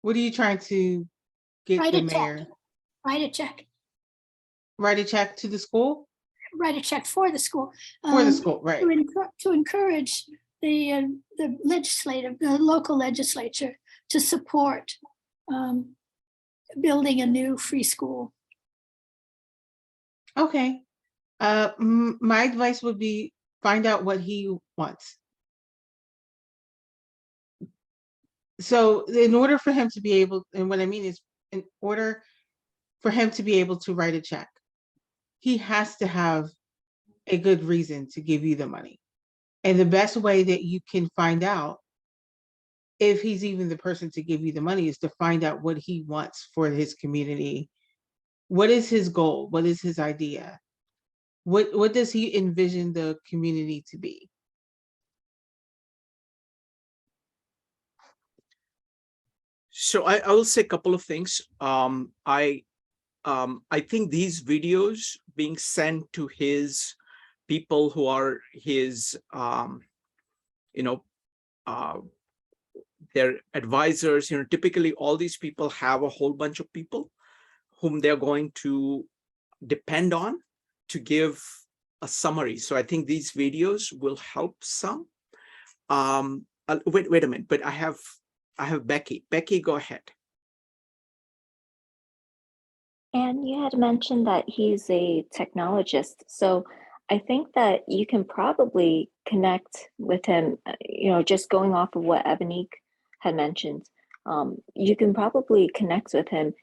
what are you trying to get Write the a check. mayor? Write a check. Write a check to the school? Write a check for the school. For the school, right. To encourage the local legislature to support building a new free school. Okay. My advice would be find out what he wants. So in order for him to be able, and what I mean is in order for him to be able to write a check, he has to have a good reason to give you the money. And the best way that you can find out if he's even the person to give you the money is to find out what he wants for his community. What is his goal? What is his idea? What does he envision the community to be? So I will say a couple of things. I think these videos being sent to his people who are his, their advisors, typically all these people have a whole bunch of people whom they're going to depend on to give a summary. So I think these videos will help some. Wait a minute, but I have Becky. Becky, go ahead. And you had mentioned that he's a technologist. So I think that you can probably connect with him, just going off of what Evanique had mentioned. You can probably connect with him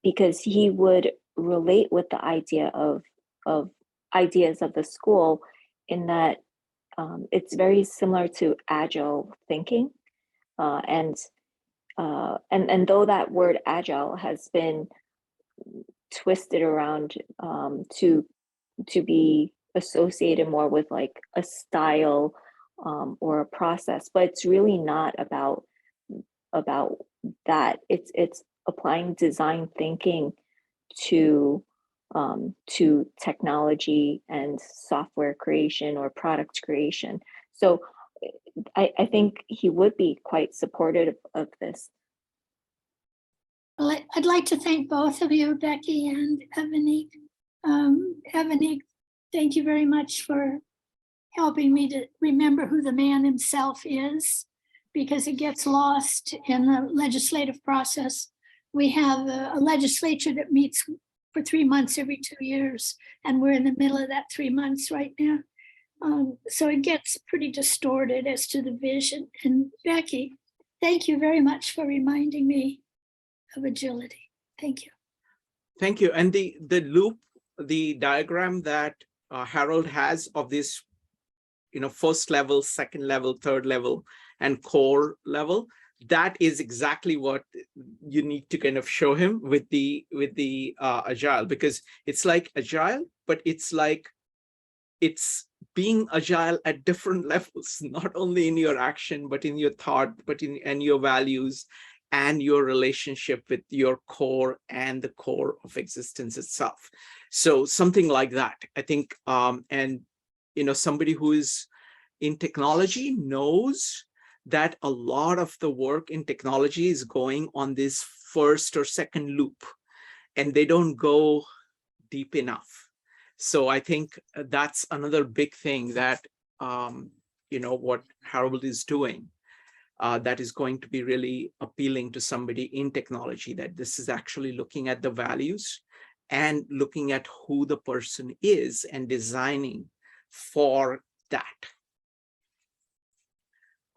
because he would relate with the idea of ideas of the school, in that it's very similar to agile thinking. And though that word agile has been twisted around to be associated more with like a style or a process, but it's really not about that. It's applying design thinking to technology and software creation or product creation. So I think he would be quite supportive of this. Well, I'd like to thank both of you, Becky and Evanique. Evanique, thank you very much for helping me to remember who the man himself is, because it gets lost in the legislative process. We have a legislature that meets for 3 months every 2 years, and we're in the middle of that 3 months right now. So it gets pretty distorted as to the vision. And Becky, thank you very much for reminding me of agility. Thank you. Thank you. And the loop, the diagram that Harold has of this, first level, second level, third level, and core level, that is exactly what you need to kind of show him with the agile, because it's like agile, but it's being agile at different levels, not only in your action, but in your thought, but in your values and your relationship with your core and the core of existence itself. So something like that, I think, and somebody who is in technology knows that a lot of the work in technology is going on this first or second loop, and they don't go deep enough. So I think that's another big thing that, what Harold is doing, that is going to be really appealing to somebody in technology, that this is actually looking at the values and looking at who the person is and designing for that.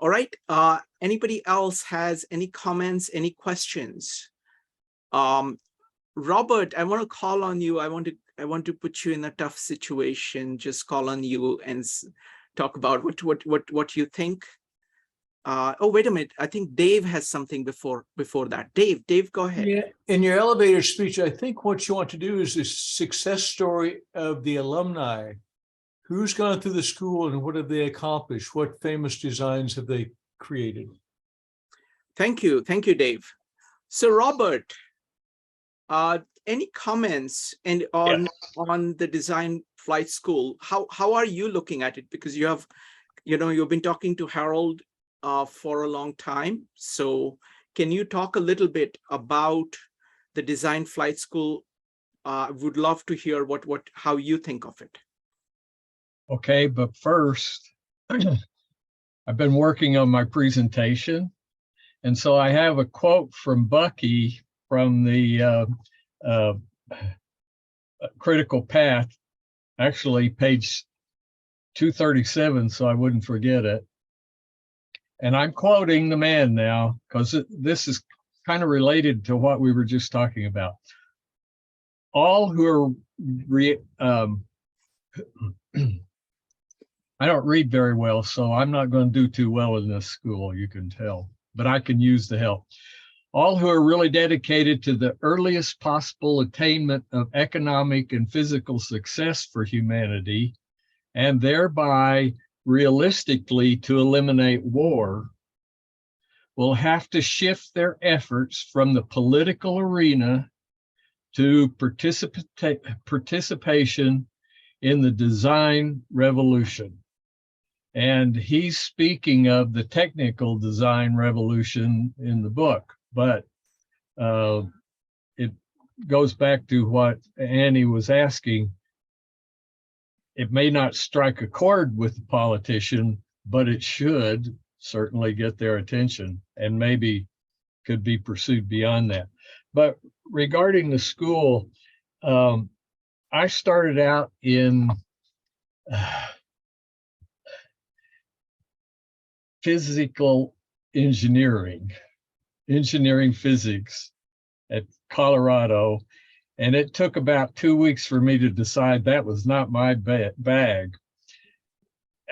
All right. Anybody else has any comments, any questions? Robert, I want to call on you. I want to put you in a tough situation. Just call on you and talk about what you think. Oh, wait a minute. I think Dave has something before that. Dave, go ahead. Yeah, in your elevator speech, I think what you want to do is this success story of the alumni. Who's gone through the school and what have they accomplished? What famous designs have they created? Thank you, Dave. So, Robert, any comments on the Design Flight School? How are you looking at it? Because you've been talking to Harold for a long time. So can you talk a little bit about the Design Flight School? I would love to hear how you think of it. Okay, but first, I've been working on my presentation. And so I have a quote from Bucky from the Critical Path, actually page 237, so I wouldn't forget it. And I'm quoting the man now, because this is kind of related to what we were just talking about. All who are, I don't read very well, so I'm not going to do too well in this school, you can tell, but I can use the help. All who are really dedicated to the earliest possible attainment of economic and physical success for humanity, and thereby realistically to eliminate war, will have to shift their efforts from the political arena to participation in the design revolution. And he's speaking of the technical design revolution in the book, but it goes back to what Annie was asking. It may not strike a chord with the politician, but it should certainly get their attention and maybe could be pursued beyond that. But regarding the school, I started out in physical engineering physics at Colorado. And it took about 2 weeks for me to decide that was not my bag.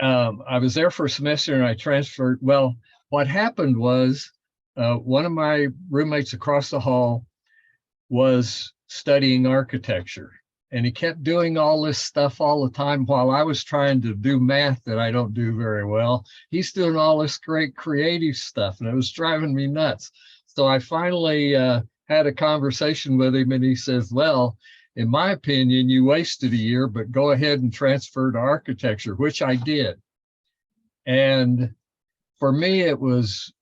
I was there for a semester and I transferred. Well, what happened was one of my roommates across the hall was studying architecture. And he kept doing all this stuff all the time while I was trying to do math that I don't do very well. He's doing all this great creative stuff and it was driving me nuts. So I finally had a conversation with him and he says, well, in my opinion, you wasted a year, but go ahead and transfer to architecture, which I did. And for me, it was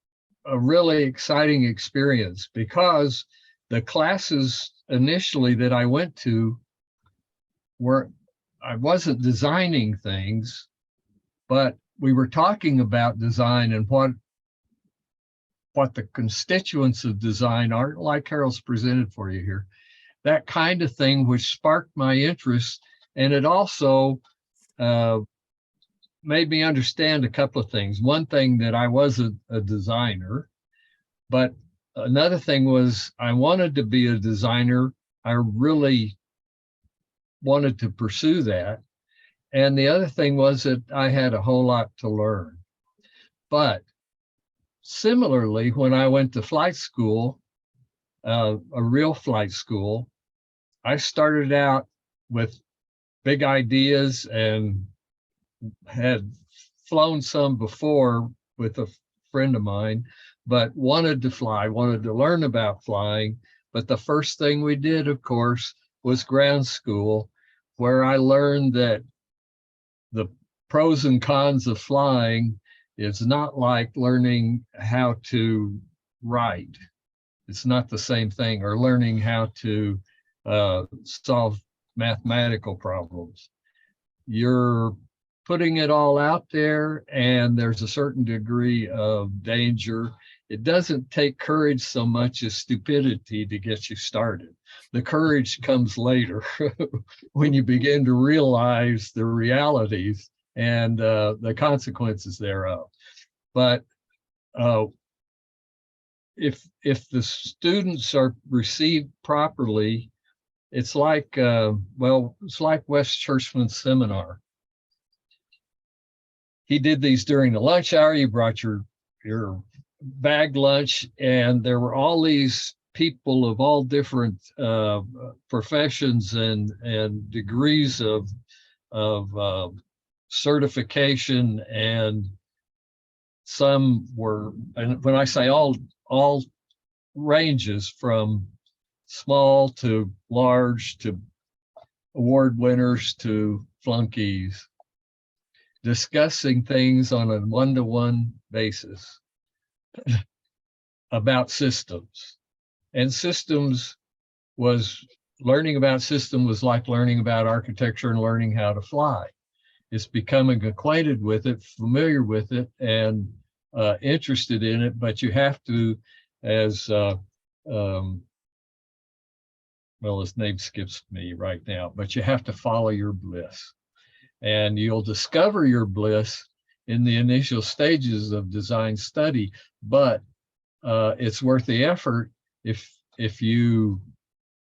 a really exciting experience because the classes initially that I went to I wasn't designing things, but we were talking about design and what the constituents of design are, like Harold's presented for you here, that kind of thing, which sparked my interest. And it also made me understand a couple of things. One thing, that I wasn't a designer, but another thing was I wanted to be a designer. I really wanted to pursue that. And the other thing was that I had a whole lot to learn. But similarly, when I went to flight school, a real flight school, I started out with big ideas and had flown some before with a friend of mine, but wanted to fly, wanted to learn about flying. But the first thing we did, of course, was ground school, where I learned that the pros and cons of flying is not like learning how to write. It's not the same thing, or learning how to solve mathematical problems. You're putting it all out there and there's a certain degree of danger. It doesn't take courage so much as stupidity to get you started. The courage comes later when you begin to realize the realities and the consequences thereof. But if the students are received properly, it's like it's like Wes Churchman's seminar. He did these during the lunch hour. You brought your bag lunch, and there were all these people of all different professions and degrees of certification, and some were, and when I say all ranges from small to large to award winners to flunkies, discussing things on a one-to-one basis about systems. And systems was, learning about system was like learning about architecture and learning how to fly. It's becoming acquainted with it, familiar with it, and interested in it, but you have to, as well, his name skips me right now, but you have to follow your bliss. And you'll discover your bliss in the initial stages of design study, but it's worth the effort. If you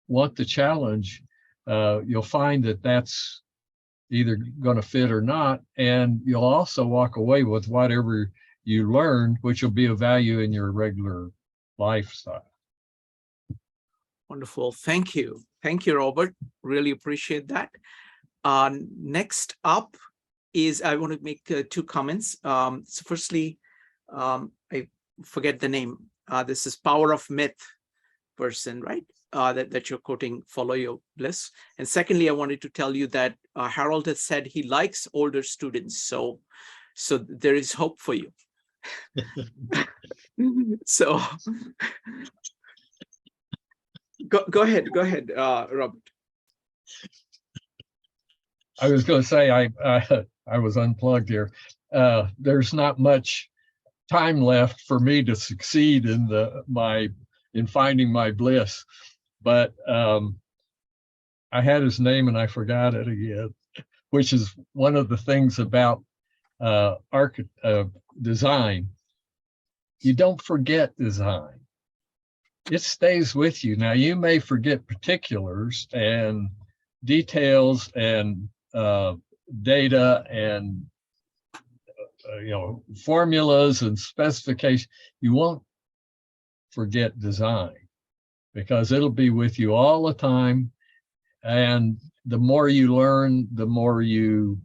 want the challenge, you'll find that that's either going to fit or not, and you'll also walk away with whatever you learned, which will be of value in your regular lifestyle. Wonderful. Thank you. Thank you, Robert. Really appreciate that. Next up is, I want to make two comments. So firstly, I forget the name. This is Power of Myth person, right? That you're quoting, Follow Your Bliss. And secondly, I wanted to tell you that Harold has said he likes older students. So there is hope for you. So go ahead, Robert. I was going to say, I was unplugged here. There's not much time left for me to succeed in finding my bliss, but I had his name and I forgot it again, which is one of the things about design. You don't forget design. It stays with you. Now, you may forget particulars and details and data and formulas and specifications. You won't forget design, because it'll be with you all the time. And the more you learn, the more you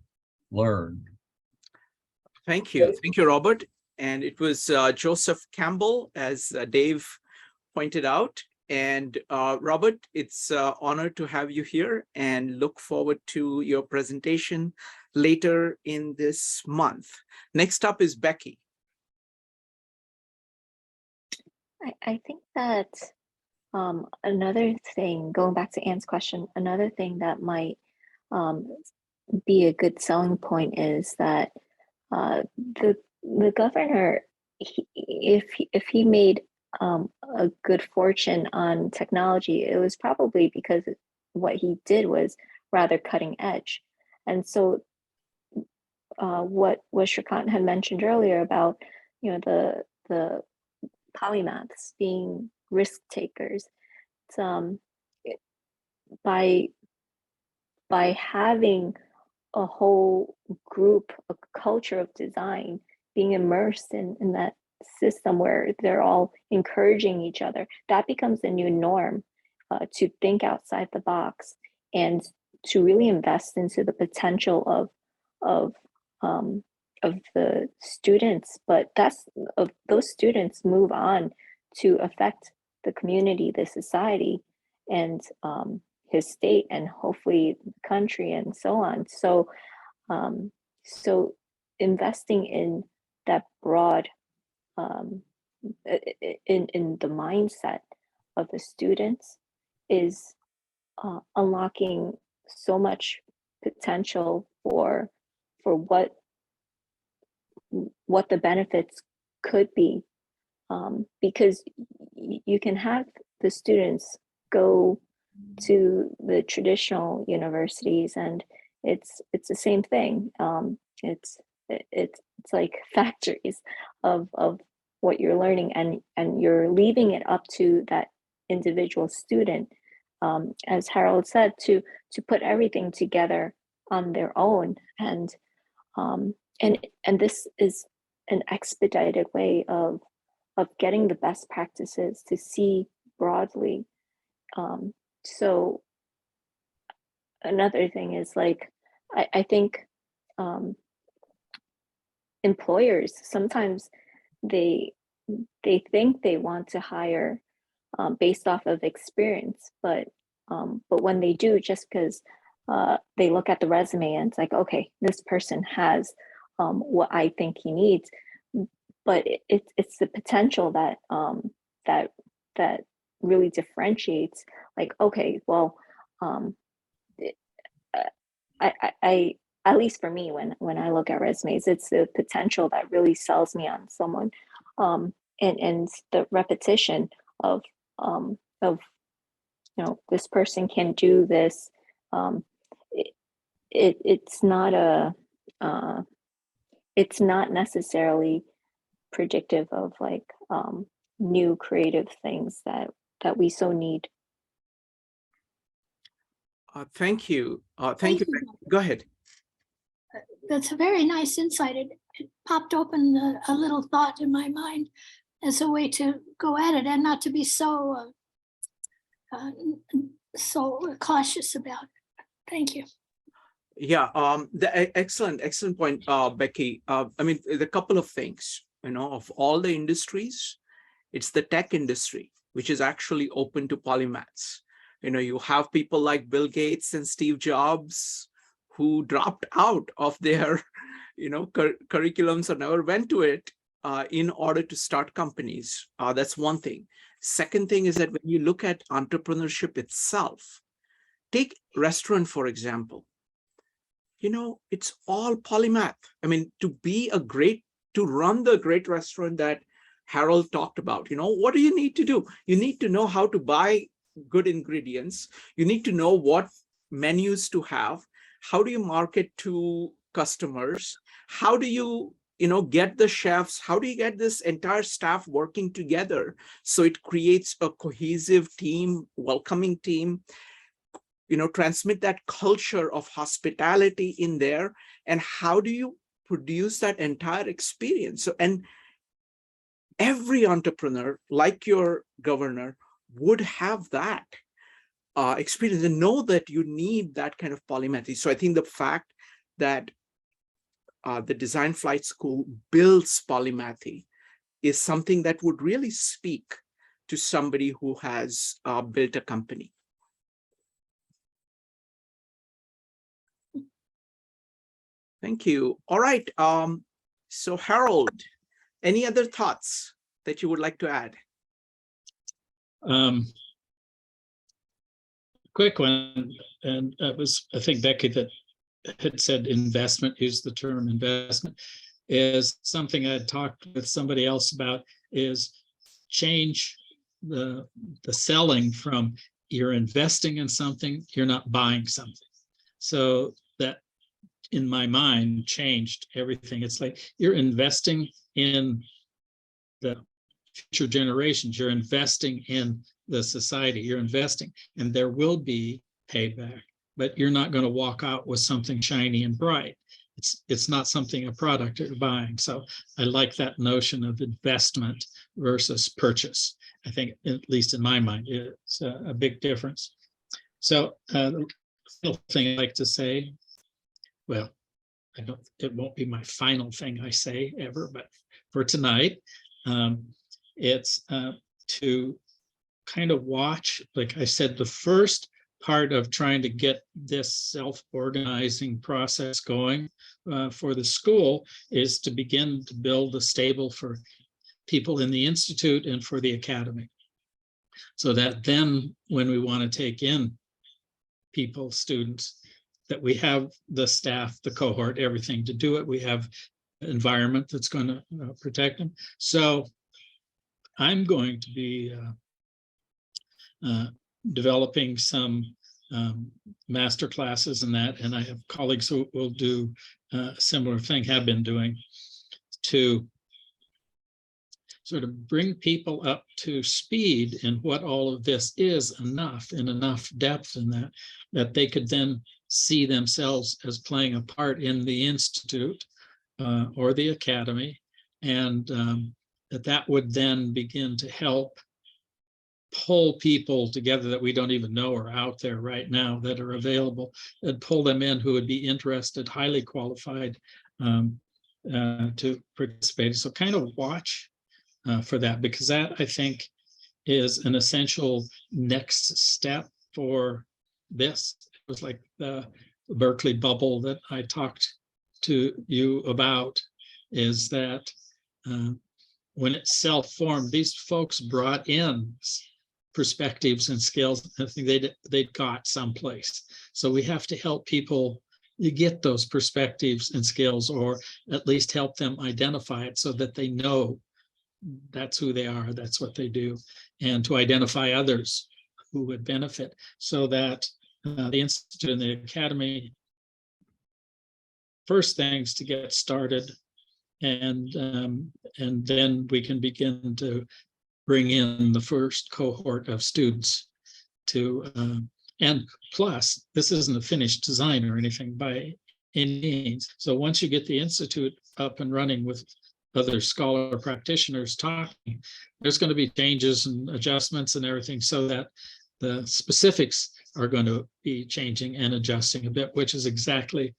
learn. Thank you, Robert. And it was Joseph Campbell, as Dave pointed out. And Robert, it's an honor to have you here, and look forward to your presentation later in this month. Next up is Becky. I think that another thing, going back to Anne's question, another thing that might be a good selling point is that the governor, if he made a good fortune on technology, it was probably because what he did was rather cutting edge. And so what Shrikant had mentioned earlier about the polymaths being risk takers, by having a whole group, a culture of design, being immersed in that system where they're all encouraging each other, that becomes the new norm, to think outside the box and to really invest into the potential of the students. But those students move on to affect the community, the society, and his state, and hopefully the country, and so on. So investing in that broad, in the mindset of the students is unlocking so much potential for what the benefits could be, because you can have the students go to the traditional universities, and it's the same thing. It's like factories of what you're learning, and you're leaving it up to that individual student, as Harold said, to put everything together on their own. And this is an expedited way of getting the best practices to see broadly. So another thing is, like, I think employers sometimes they think they want to hire based off of experience, but when they do, just because they look at the resume and it's like, okay, this person has what I think he needs, but it's the potential that that really differentiates. Like, okay, well, I at least for me, when I look at resumes, it's the potential that really sells me on someone, and the repetition of this person can do this. It's not necessarily predictive of like new creative things that we so need. Thank you. Thank Thank you. you. Go ahead. That's a very nice insight. It popped open a little thought in my mind as a way to go at it and not to be so cautious about it. Thank you. Yeah, excellent point, Becky. I mean, a couple of things, of all the industries, it's the tech industry, which is actually open to polymaths. You have people like Bill Gates and Steve Jobs who dropped out of their, curriculums or never went to it in order to start companies. That's one thing. Second thing is that when you look at entrepreneurship itself, take restaurant, for example. It's all polymath. I mean, to run the great restaurant that Harold talked about, what do you need to do? You need to know how to buy good ingredients. You need to know what menus to have. How do you market to customers? How do you, get the chefs? How do you get this entire staff working together so it creates a cohesive team, welcoming team? Transmit that culture of hospitality in there, and how do you produce that entire experience? So, and every entrepreneur, like your governor, would have that experience and know that you need that kind of polymathy. So I think the fact that the Design Flight School builds polymathy is something that would really speak to somebody who has built a company. Thank you. All right. So Harold, any other thoughts that you would like to add? Quick one, and that was, I think, Becky, that had said investment, used the term investment, is something I had talked with somebody else about, is change the selling from you're investing in something, you're not buying something. So that, in my mind, changed everything. It's like you're investing in the future generations, you're investing in the society, you're investing, and there will be payback, but you're not going to walk out with something shiny and bright. It's not something, a product you're buying. So I like that notion of investment versus purchase. I think, at least in my mind, it's a big difference. So the final thing I'd like to say, well, it won't be my final thing I say ever, but for tonight, it's to kind of watch, like I said, the first part of trying to get this self-organizing process going for the school is to begin to build a stable for people in the Institute and for the Academy. So that then when we want to take in people, students, that we have the staff, the cohort, everything to do it. We have environment that's going to protect them. So I'm going to be developing some master classes in that, and I have colleagues who will do a similar thing, have been doing, to sort of bring people up to speed in what all of this is enough, in enough depth in that they could then see themselves as playing a part in the institute or the academy, and that would then begin to help pull people together that we don't even know are out there right now that are available, and pull them in who would be interested, highly qualified to participate. So kind of watch for that, because that, I think, is an essential next step for this. It was like the Berkeley bubble that I talked to you about, is that when it's self-formed, these folks brought in perspectives and skills. I think they'd got someplace. So we have to help people get those perspectives and skills, or at least help them identify it so that they know that's who they are, that's what they do, and to identify others who would benefit, so that the Institute and the Academy, first things to get started, and then we can begin to bring in the first cohort of students to, and plus, this isn't a finished design or anything by any means. So once you get the Institute up and running with other scholar practitioners talking, there's going to be changes and adjustments and everything, so that the specifics are going to be changing and adjusting a bit, which is exactly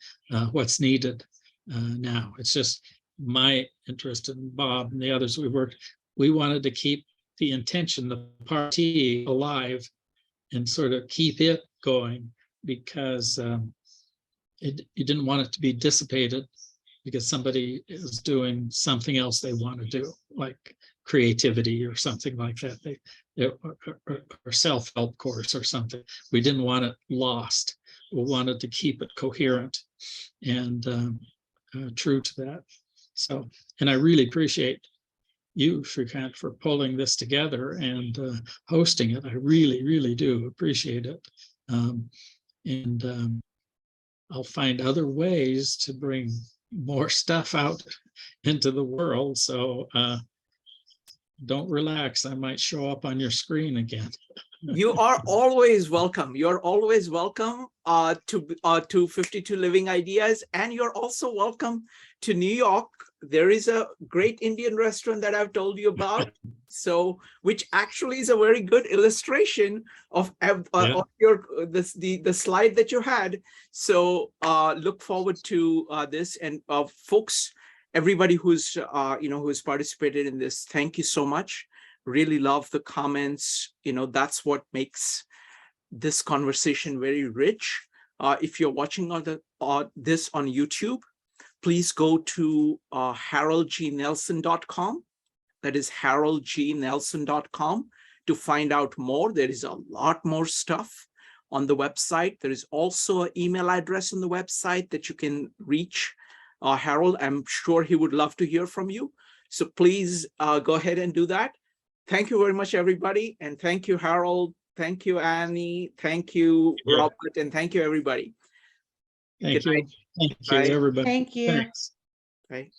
what's needed now. It's just my interest, and Bob and the others we worked, we wanted to keep the intention, the party alive, and sort of keep it going, because you didn't want it to be dissipated because somebody is doing something else they want to do, like creativity or something like that, or self-help course or something. We didn't want it lost. We wanted to keep it coherent and true to that. So, and I really appreciate you, Shrikant, for pulling this together and hosting it. I really, really do appreciate it. I'll find other ways to bring more stuff out into the world. So don't relax. I might show up on your screen again. You are always welcome. You're always welcome to 52 Living Ideas, and you're also welcome to New York. There is a great Indian restaurant that I've told you about, so which actually is a very good illustration of your the slide that you had. So look forward to this, and folks, everybody who's who's participated in this, thank you so much. Really love the comments. That's what makes this conversation very rich. If you're watching this on YouTube, please go to haroldgnelson.com. That is haroldgnelson.com to find out more. There is a lot more stuff on the website. There is also an email address on the website that you can reach Harold. I'm sure he would love to hear from you. So please go ahead and do that. Thank you very much, everybody. And thank you, Harold. Thank you, Annie. Thank you, Robert. And thank you, everybody. Thank you. Thank you, Bye. everybody. Thank you. Thanks. Bye.